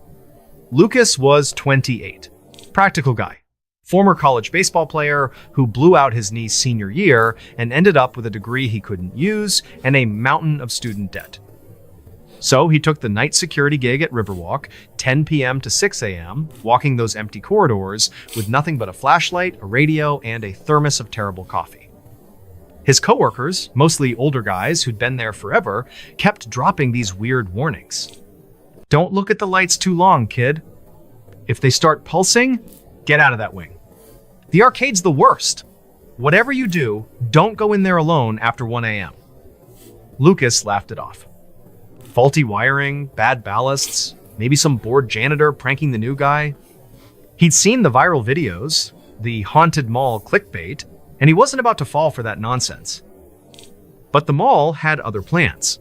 Lucas was 28, practical guy, former college baseball player who blew out his knee senior year and ended up with a degree he couldn't use and a mountain of student debt. So he took the night security gig at Riverwalk, 10 p.m. to 6 a.m., walking those empty corridors with nothing but a flashlight, a radio, and a thermos of terrible coffee. His coworkers, mostly older guys who'd been there forever, kept dropping these weird warnings. Don't look at the lights too long, kid. If they start pulsing, get out of that wing. The arcade's the worst. Whatever you do, don't go in there alone after 1 a.m. Lucas laughed it off. Faulty wiring, bad ballasts, maybe some bored janitor pranking the new guy. He'd seen the viral videos, the haunted mall clickbait, and he wasn't about to fall for that nonsense. But the mall had other plans.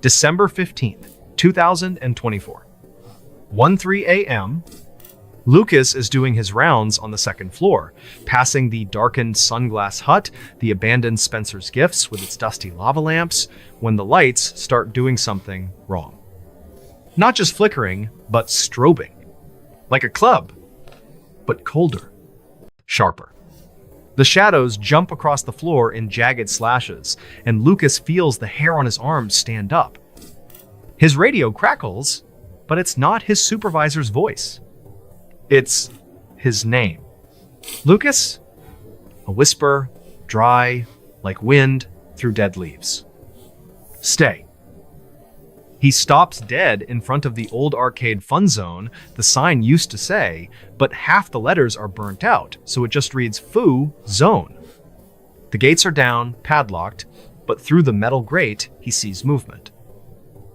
December 15th. 2024. 1:03 a.m., Lucas is doing his rounds on the second floor, passing the darkened sunglass hut, the abandoned Spencer's Gifts with its dusty lava lamps, when the lights start doing something wrong. Not just flickering, but strobing. Like a club, but colder, sharper. The shadows jump across the floor in jagged slashes, and Lucas feels the hair on his arms stand up. His radio crackles, but it's not his supervisor's voice. It's his name. Lucas? A whisper, dry, like wind through dead leaves. Stay. He stops dead in front of the old arcade fun zone the sign used to say, but half the letters are burnt out, so it just reads Foo Zone. The gates are down, padlocked, but through the metal grate, he sees movement.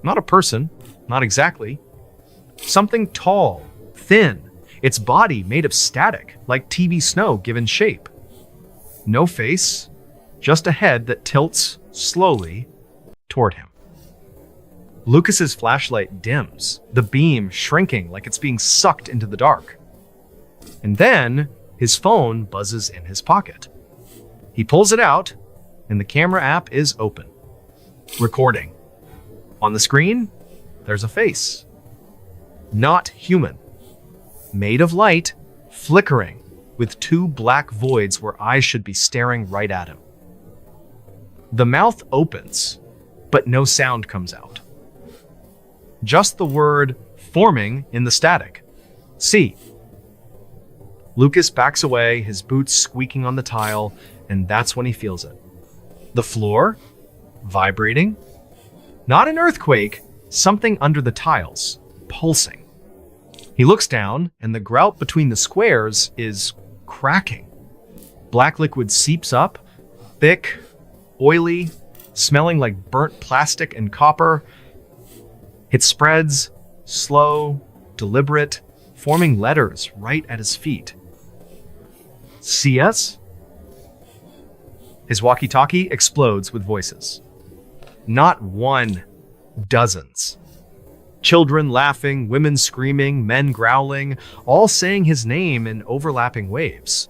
Not a person, not exactly. Something tall, thin, its body made of static, like TV snow given shape. No face, just a head that tilts slowly toward him. Lucas's flashlight dims, the beam shrinking like it's being sucked into the dark. And then his phone buzzes in his pocket. He pulls it out, and the camera app is open. Recording. On the screen, there's a face. Not human. Made of light, flickering, with two black voids where eyes should be staring right at him. The mouth opens, but no sound comes out. Just the word forming in the static. See. Lucas backs away, his boots squeaking on the tile, and that's when he feels it. The floor, vibrating. Not an earthquake, something under the tiles, pulsing. He looks down, and the grout between the squares is cracking. Black liquid seeps up, thick, oily, smelling like burnt plastic and copper. It spreads, slow, deliberate, forming letters right at his feet. See us? His walkie-talkie explodes with voices. Not one, dozens. Children laughing, women screaming, men growling, all saying his name in overlapping waves.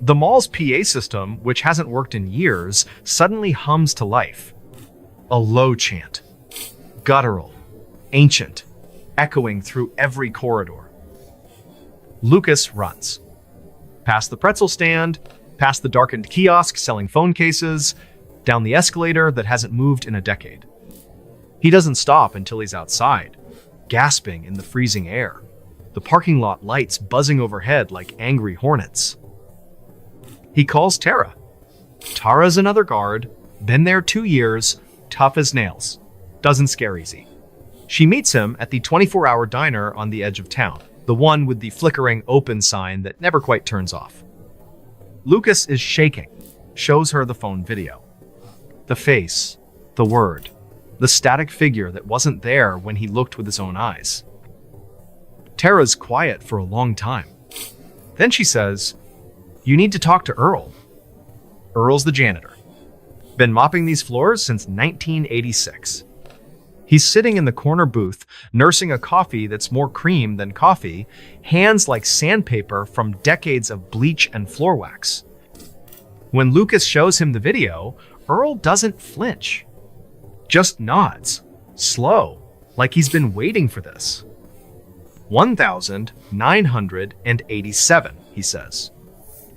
The mall's PA system, which hasn't worked in years, suddenly hums to life. A low chant. Guttural. Ancient. Echoing through every corridor. Lucas runs. Past the pretzel stand, past the darkened kiosk selling phone cases, down the escalator that hasn't moved in a decade. He doesn't stop until he's outside, gasping in the freezing air, the parking lot lights buzzing overhead like angry hornets. He calls Tara. Tara's another guard, been there 2 years, tough as nails, doesn't scare easy. She meets him at the 24-hour diner on the edge of town, the one with the flickering open sign that never quite turns off. Lucas is shaking, shows her the phone video. The face, the word, the static figure that wasn't there when he looked with his own eyes. Tara's quiet for a long time. Then she says, "You need to talk to Earl." Earl's the janitor. Been mopping these floors since 1986. He's sitting in the corner booth, nursing a coffee that's more cream than coffee, hands like sandpaper from decades of bleach and floor wax. When Lucas shows him the video, Earl doesn't flinch. Just nods, slow, like he's been waiting for this. 1987, he says.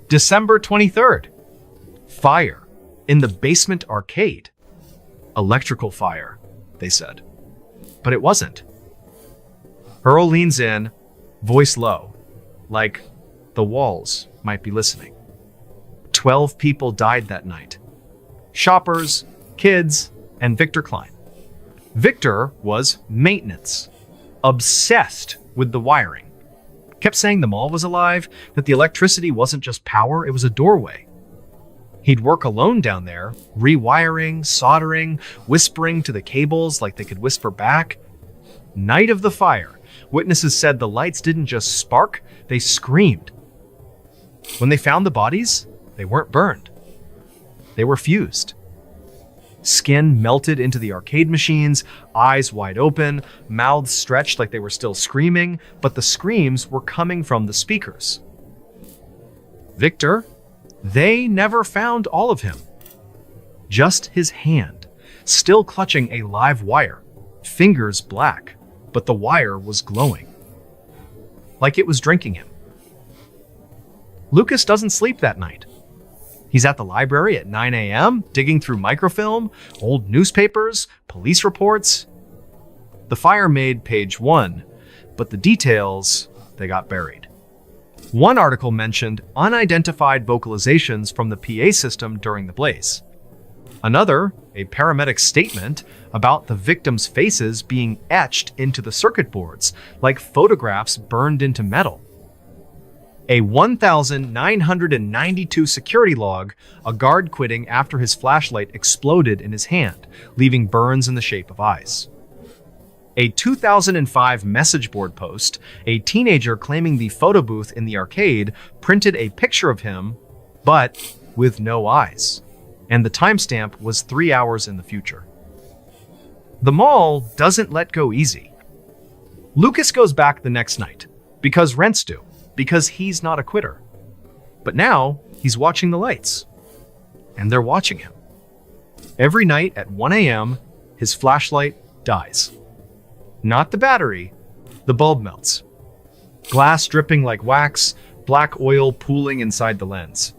December 23rd. Fire in the basement arcade. Electrical fire, they said. But it wasn't. Earl leans in, voice low, like the walls might be listening. 12 people died that night. Shoppers, kids, and Victor Klein. Victor was maintenance, obsessed with the wiring. Kept saying the mall was alive, that the electricity wasn't just power, it was a doorway. He'd work alone down there, rewiring, soldering, whispering to the cables like they could whisper back. Night of the fire, witnesses said the lights didn't just spark, they screamed. When they found the bodies, they weren't burned. They were fused. Skin melted into the arcade machines, eyes wide open, mouths stretched like they were still screaming, but the screams were coming from the speakers. Victor, they never found all of him. Just his hand, still clutching a live wire, fingers black, but the wire was glowing. Like it was drinking him. Lucas doesn't sleep that night. He's at the library at 9 a.m., digging through microfilm, old newspapers, police reports. The fire made page 1, but the details, they got buried. One article mentioned unidentified vocalizations from the PA system during the blaze. Another, a paramedic statement about the victims' faces being etched into the circuit boards, like photographs burned into metal. A 1,992 security log, a guard quitting after his flashlight exploded in his hand, leaving burns in the shape of eyes. A 2005 message board post, a teenager claiming the photo booth in the arcade printed a picture of him, but with no eyes, and the timestamp was 3 hours in the future. The mall doesn't let go easy. Lucas goes back the next night, because rents do. Because he's not a quitter. But now, he's watching the lights. And they're watching him. Every night at 1 a.m., his flashlight dies. Not the battery, the bulb melts. Glass dripping like wax, black oil pooling inside the lens.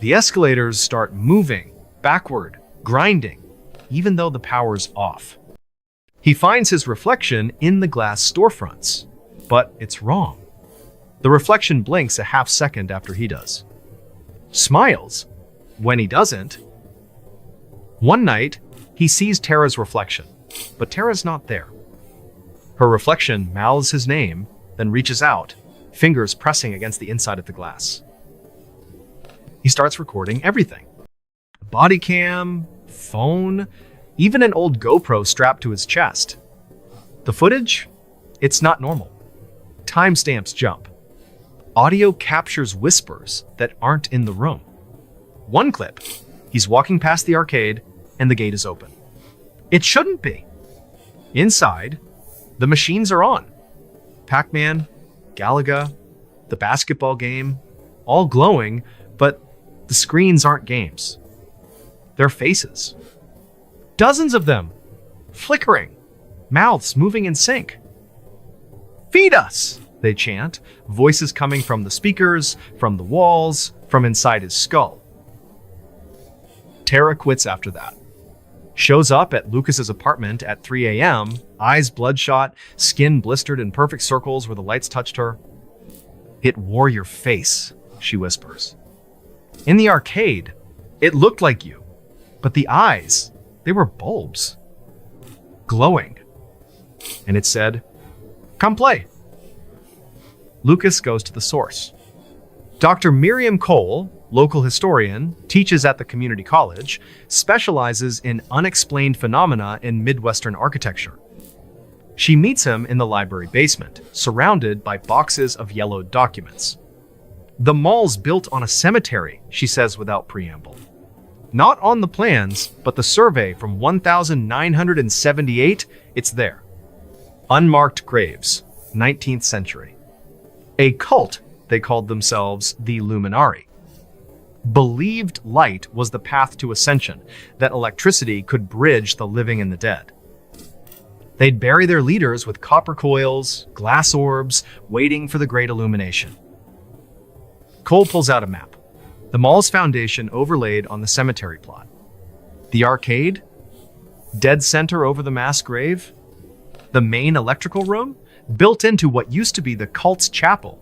The escalators start moving, backward, grinding, even though the power's off. He finds his reflection in the glass storefronts, but it's wrong. The reflection blinks a half second after he does. Smiles when he doesn't. One night, he sees Tara's reflection, but Tara's not there. Her reflection mouths his name, then reaches out, fingers pressing against the inside of the glass. He starts recording everything. Body cam, phone, even an old GoPro strapped to his chest. The footage? It's not normal. Timestamps jump. Audio captures whispers that aren't in the room. One clip, he's walking past the arcade and the gate is open. It shouldn't be. Inside, the machines are on. Pac-Man, Galaga, the basketball game, all glowing, but the screens aren't games. They're faces. Dozens of them, flickering, mouths moving in sync. "Feed us!" they chant, voices coming from the speakers, from the walls, from inside his skull. Tara quits after that. Shows up at Lucas's apartment at 3 a.m., eyes bloodshot, skin blistered in perfect circles where the lights touched her. "It wore your face," she whispers. "In the arcade, it looked like you, but the eyes, they were bulbs. Glowing. And it said, 'Come play.'" Lucas goes to the source. Dr. Miriam Cole, local historian, teaches at the community college, specializes in unexplained phenomena in Midwestern architecture. She meets him in the library basement, surrounded by boxes of yellowed documents. "The mall's built on a cemetery," she says without preamble. "Not on the plans, but the survey from 1978, it's there. Unmarked graves, 19th century. A cult, they called themselves the Luminari. Believed light was the path to ascension, that electricity could bridge the living and the dead. They'd bury their leaders with copper coils, glass orbs, waiting for the great illumination." Cole pulls out a map. The mall's foundation overlaid on the cemetery plot. The arcade? Dead center over the mass grave? The main electrical room? Built into what used to be the cult's chapel.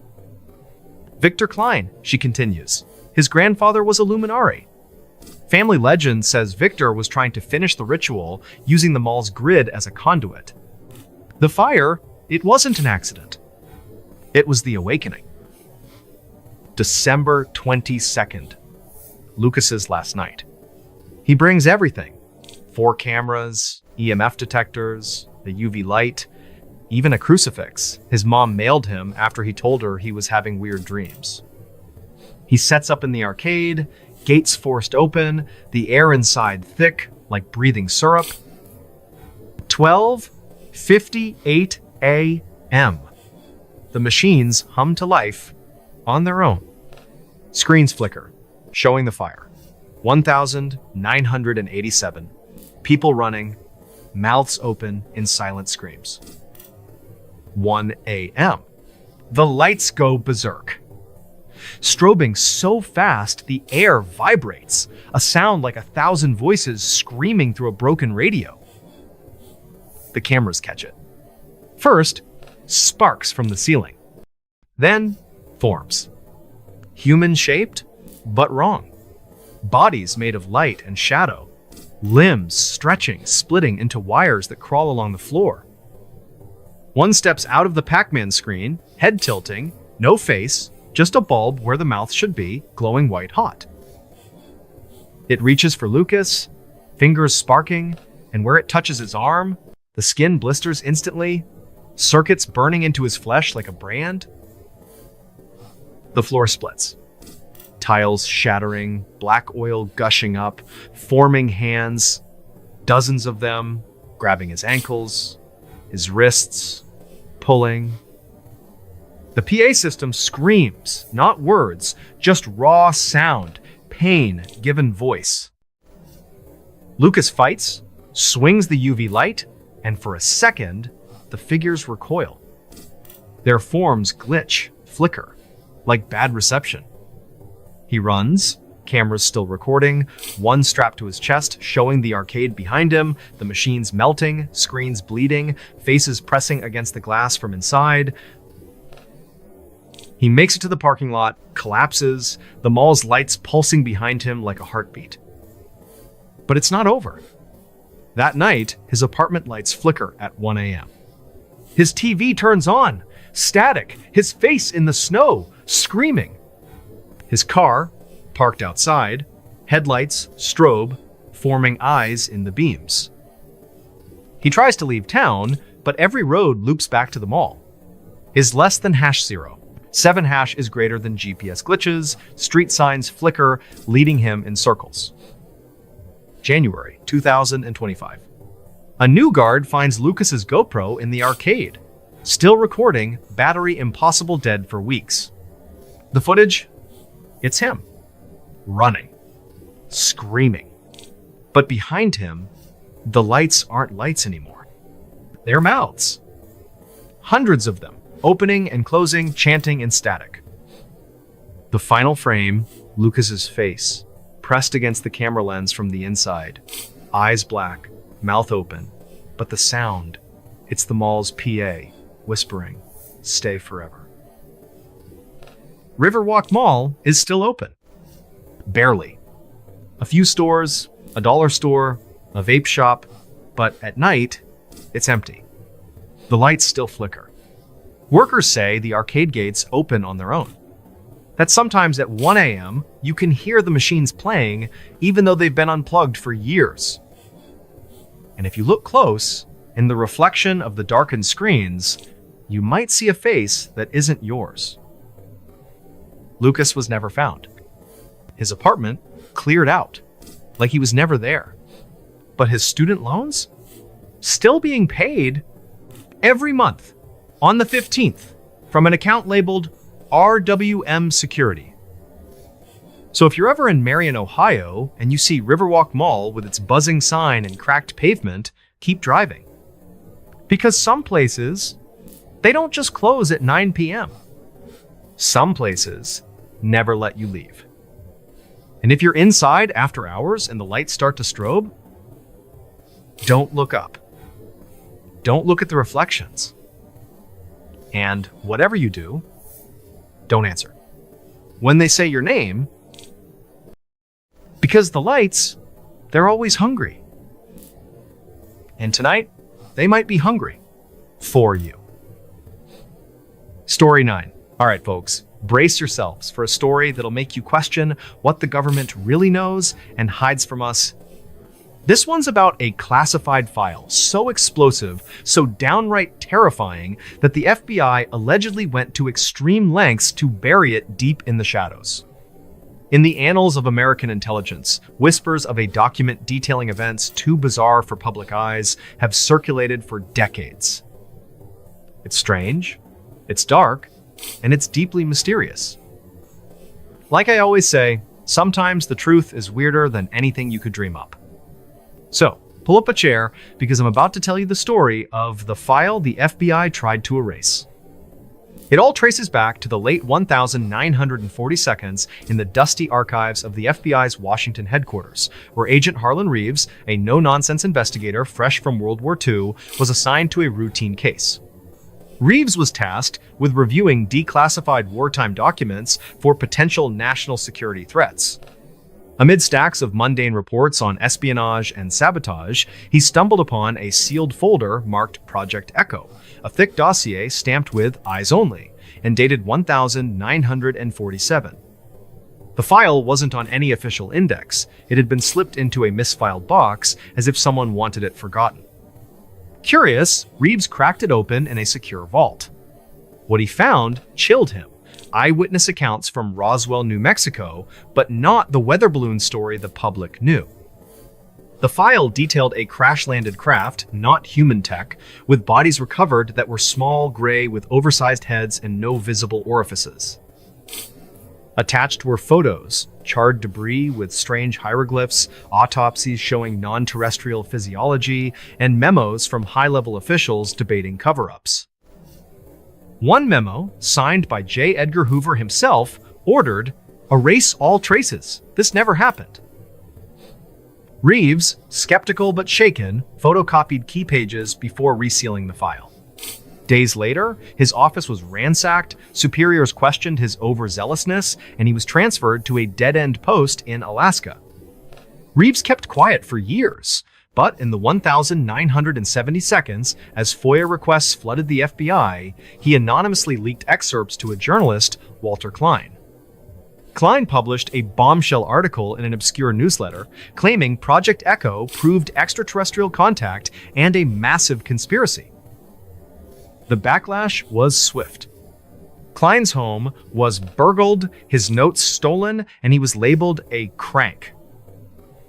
"Victor Klein," she continues. "His grandfather was a Luminari. Family legend says Victor was trying to finish the ritual using the mall's grid as a conduit. The fire, it wasn't an accident. It was the awakening." December 22nd, Lucas's last night. He brings everything. 4 cameras, EMF detectors, the UV light, even a crucifix his mom mailed him after he told her he was having weird dreams. He sets up in the arcade, gates forced open, the air inside thick like breathing syrup. 12:58 a.m. The machines hum to life on their own. Screens flicker, showing the fire. 1,987. People running, mouths open in silent screams. 1 a.m. The lights go berserk. Strobing so fast, the air vibrates, a sound like 1,000 voices screaming through a broken radio. The cameras catch it. First, sparks from the ceiling. Then, forms. Human-shaped, but wrong. Bodies made of light and shadow. Limbs stretching, splitting into wires that crawl along the floor. One steps out of the Pac-Man screen, head tilting, no face, just a bulb where the mouth should be, glowing white hot. It reaches for Lucas, fingers sparking, and where it touches his arm, the skin blisters instantly, circuits burning into his flesh like a brand. The floor splits. Tiles shattering, black oil gushing up, forming hands, dozens of them, grabbing his ankles, his wrists, pulling. The PA system screams, not words, just raw sound, pain given voice. Lucas fights, swings the UV light, and for a second, the figures recoil. Their forms glitch, flicker, like bad reception. He runs, cameras still recording, one strapped to his chest, showing the arcade behind him, the machines melting, screens bleeding, faces pressing against the glass from inside. He makes it to the parking lot, collapses, the mall's lights pulsing behind him like a heartbeat. But it's not over. That night, his apartment lights flicker at 1 a.m. His TV turns on, static, his face in the snow, screaming. His car, parked outside, headlights, strobe, forming eyes in the beams. He tries to leave town, but every road loops back to the mall. Is less than #0. 7 hash is greater than GPS glitches, street signs flicker, leading him in circles. January 2025. A new guard finds Lucas's GoPro in the arcade, still recording, battery impossible dead for weeks. The footage? It's him. Running. Screaming. But behind him, the lights aren't lights anymore. They're mouths. Hundreds of them, opening and closing, chanting in static. The final frame, Lucas's face, pressed against the camera lens from the inside. Eyes black, mouth open. But the sound, it's the mall's PA, whispering, "Stay forever." Riverwalk Mall is still open. Barely. A few stores, a dollar store, a vape shop, but at night, it's empty. The lights still flicker. Workers say the arcade gates open on their own. that sometimes at 1 a.m. you can hear the machines playing even though they've been unplugged for years. And if you look close, in the reflection of the darkened screens, you might see a face that isn't yours. Lucas was never found. His apartment cleared out, like he was never there. But his student loans? Still being paid every month on the 15th from an account labeled RWM Security. So if you're ever in Marion, Ohio, and you see Riverwalk Mall with its buzzing sign and cracked pavement, keep driving. Because some places, they don't just close at 9 p.m. Some places never let you leave. And if you're inside after hours and the lights start to strobe, don't look up. Don't look at the reflections. And whatever you do, don't answer. When they say your name, because the lights, they're always hungry. And tonight, they might be hungry for you. Story 9. All right, folks, brace yourselves for a story that'll make you question what the government really knows and hides from us. This one's about a classified file so explosive, so downright terrifying, that the FBI allegedly went to extreme lengths to bury it deep in the shadows. In the annals of American intelligence, whispers of a document detailing events too bizarre for public eyes have circulated for decades. It's strange, it's dark, and it's deeply mysterious. Like I always say, sometimes the truth is weirder than anything you could dream up. So, pull up a chair because I'm about to tell you the story of the file the FBI tried to erase. It all traces back to the late 1942 in the dusty archives of the FBI's Washington headquarters, where Agent Harlan Reeves, a no-nonsense investigator fresh from World War II, was assigned to a routine case. Reeves was tasked with reviewing declassified wartime documents for potential national security threats. Amid stacks of mundane reports on espionage and sabotage, he stumbled upon a sealed folder marked Project Echo, a thick dossier stamped with Eyes Only, and dated 1947. The file wasn't on any official index. It had been slipped into a misfiled box as if someone wanted it forgotten. Curious, Reeves cracked it open in a secure vault. What he found chilled him. Eyewitness accounts from Roswell, New Mexico, but not the weather balloon story the public knew. The file detailed a crash-landed craft, not human tech, with bodies recovered that were small, gray, with oversized heads and no visible orifices. Attached were photos, charred debris with strange hieroglyphs, autopsies showing non-terrestrial physiology, and memos from high-level officials debating cover-ups. One memo, signed by J. Edgar Hoover himself, ordered, "Erase all traces. This never happened." Reeves, skeptical but shaken, photocopied key pages before resealing the file. Days later, his office was ransacked, superiors questioned his overzealousness, and he was transferred to a dead-end post in Alaska. Reeves kept quiet for years, but in the 1970 seconds, as FOIA requests flooded the FBI, he anonymously leaked excerpts to a journalist, Walter Klein. Klein published a bombshell article in an obscure newsletter, claiming Project Echo proved extraterrestrial contact and a massive conspiracy. The backlash was swift. Klein's home was burgled, his notes stolen, and he was labeled a crank.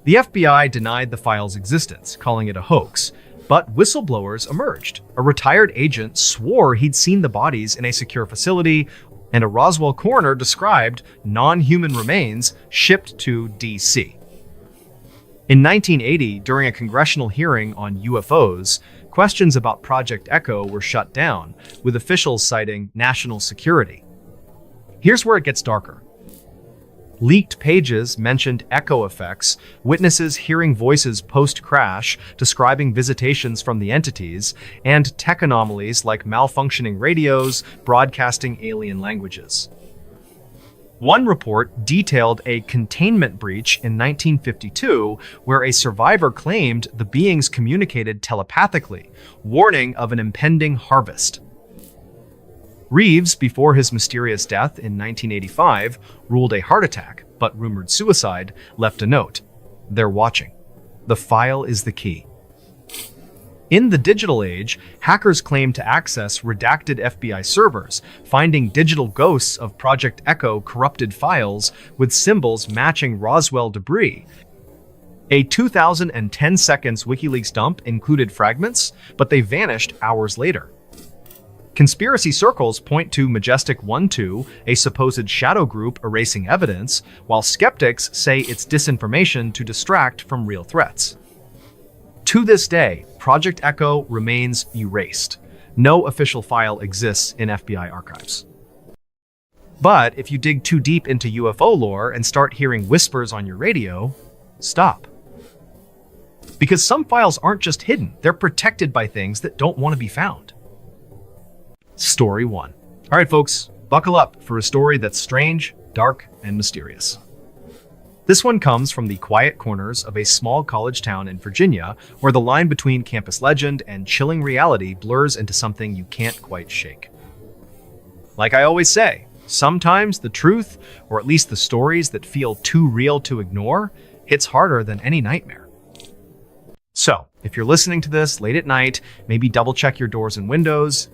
The FBI denied the file's existence, calling it a hoax, but whistleblowers emerged. A retired agent swore he'd seen the bodies in a secure facility, and a Roswell coroner described non-human remains shipped to D.C. In 1980, during a congressional hearing on UFOs, questions about Project Echo were shut down, with officials citing national security. Here's where it gets darker. Leaked pages mentioned echo effects, witnesses hearing voices post-crash describing visitations from the entities, and tech anomalies like malfunctioning radios broadcasting alien languages. One report detailed a containment breach in 1952 where a survivor claimed the beings communicated telepathically, warning of an impending harvest. Reeves, before his mysterious death in 1985, ruled a heart attack, but rumored suicide, left a note. They're watching. The file is the key. In the digital age, hackers claim to access redacted FBI servers, finding digital ghosts of Project Echo corrupted files with symbols matching Roswell debris. A 2010 seconds WikiLeaks dump included fragments, but they vanished hours later. Conspiracy circles point to Majestic 1-2, a supposed shadow group erasing evidence, while skeptics say it's disinformation to distract from real threats. To this day, Project Echo remains erased. No official file exists in FBI archives. But if you dig too deep into UFO lore and start hearing whispers on your radio, stop. Because some files aren't just hidden, they're protected by things that don't want to be found. Story 1. All right, folks, buckle up for a story that's strange, dark, and mysterious. This one comes from the quiet corners of a small college town in Virginia, where the line between campus legend and chilling reality blurs into something you can't quite shake. Like I always say, sometimes the truth, or at least the stories that feel too real to ignore, hits harder than any nightmare. So, if you're listening to this late at night, maybe double check your doors and windows,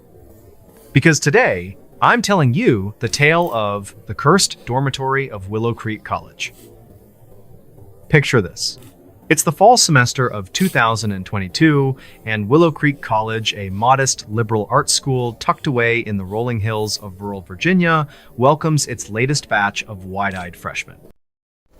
because today, I'm telling you the tale of the cursed dormitory of Willow Creek College. Picture this. It's the fall semester of 2022, and Willow Creek College, a modest liberal arts school tucked away in the rolling hills of rural Virginia, welcomes its latest batch of wide-eyed freshmen.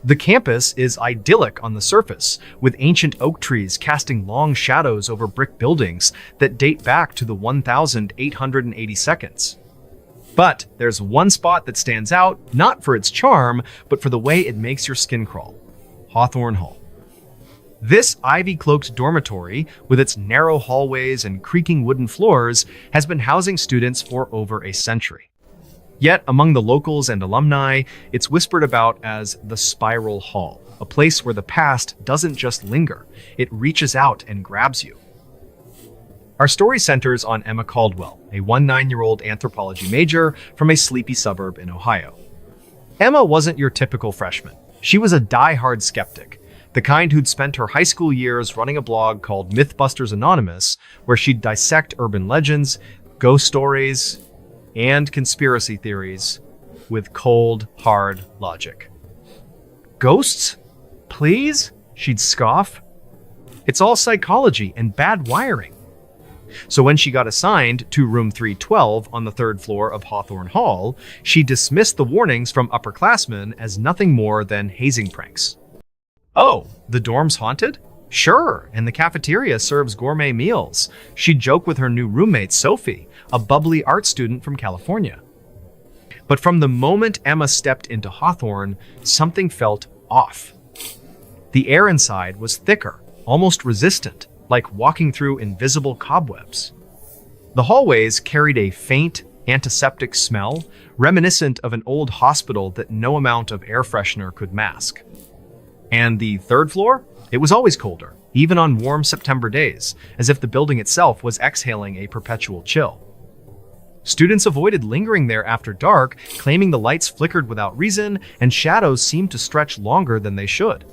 The campus is idyllic on the surface, with ancient oak trees casting long shadows over brick buildings that date back to the 1882. But there's one spot that stands out, not for its charm, but for the way it makes your skin crawl. Hawthorne Hall. This ivy-cloaked dormitory, with its narrow hallways and creaking wooden floors, has been housing students for over a century. Yet, among the locals and alumni, it's whispered about as the Spiral Hall, a place where the past doesn't just linger, it reaches out and grabs you. Our story centers on Emma Caldwell, a 19-year-old anthropology major from a sleepy suburb in Ohio. Emma wasn't your typical freshman. She was a die-hard skeptic, the kind who'd spent her high school years running a blog called Mythbusters Anonymous, where she'd dissect urban legends, ghost stories, and conspiracy theories with cold, hard logic. Ghosts? Please? She'd scoff. It's all psychology and bad wiring. So when she got assigned to room 312 on the third floor of Hawthorne Hall, she dismissed the warnings from upperclassmen as nothing more than hazing pranks. Oh, the dorm's haunted? Sure, and the cafeteria serves gourmet meals. She'd joke with her new roommate, Sophie, a bubbly art student from California. But from the moment Emma stepped into Hawthorne, something felt off. The air inside was thicker, almost resistant, like walking through invisible cobwebs. The hallways carried a faint, antiseptic smell, reminiscent of an old hospital that no amount of air freshener could mask. And the third floor? It was always colder, even on warm September days, as if the building itself was exhaling a perpetual chill. Students avoided lingering there after dark, claiming the lights flickered without reason and shadows seemed to stretch longer than they should.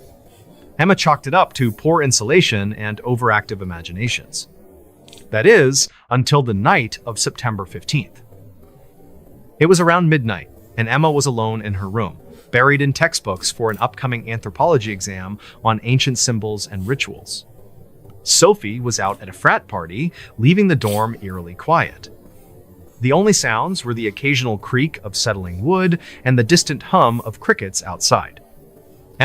Emma chalked it up to poor insulation and overactive imaginations. That is, until the night of September 15th. It was around midnight, and Emma was alone in her room, buried in textbooks for an upcoming anthropology exam on ancient symbols and rituals. Sophie was out at a frat party, leaving the dorm eerily quiet. The only sounds were the occasional creak of settling wood and the distant hum of crickets outside.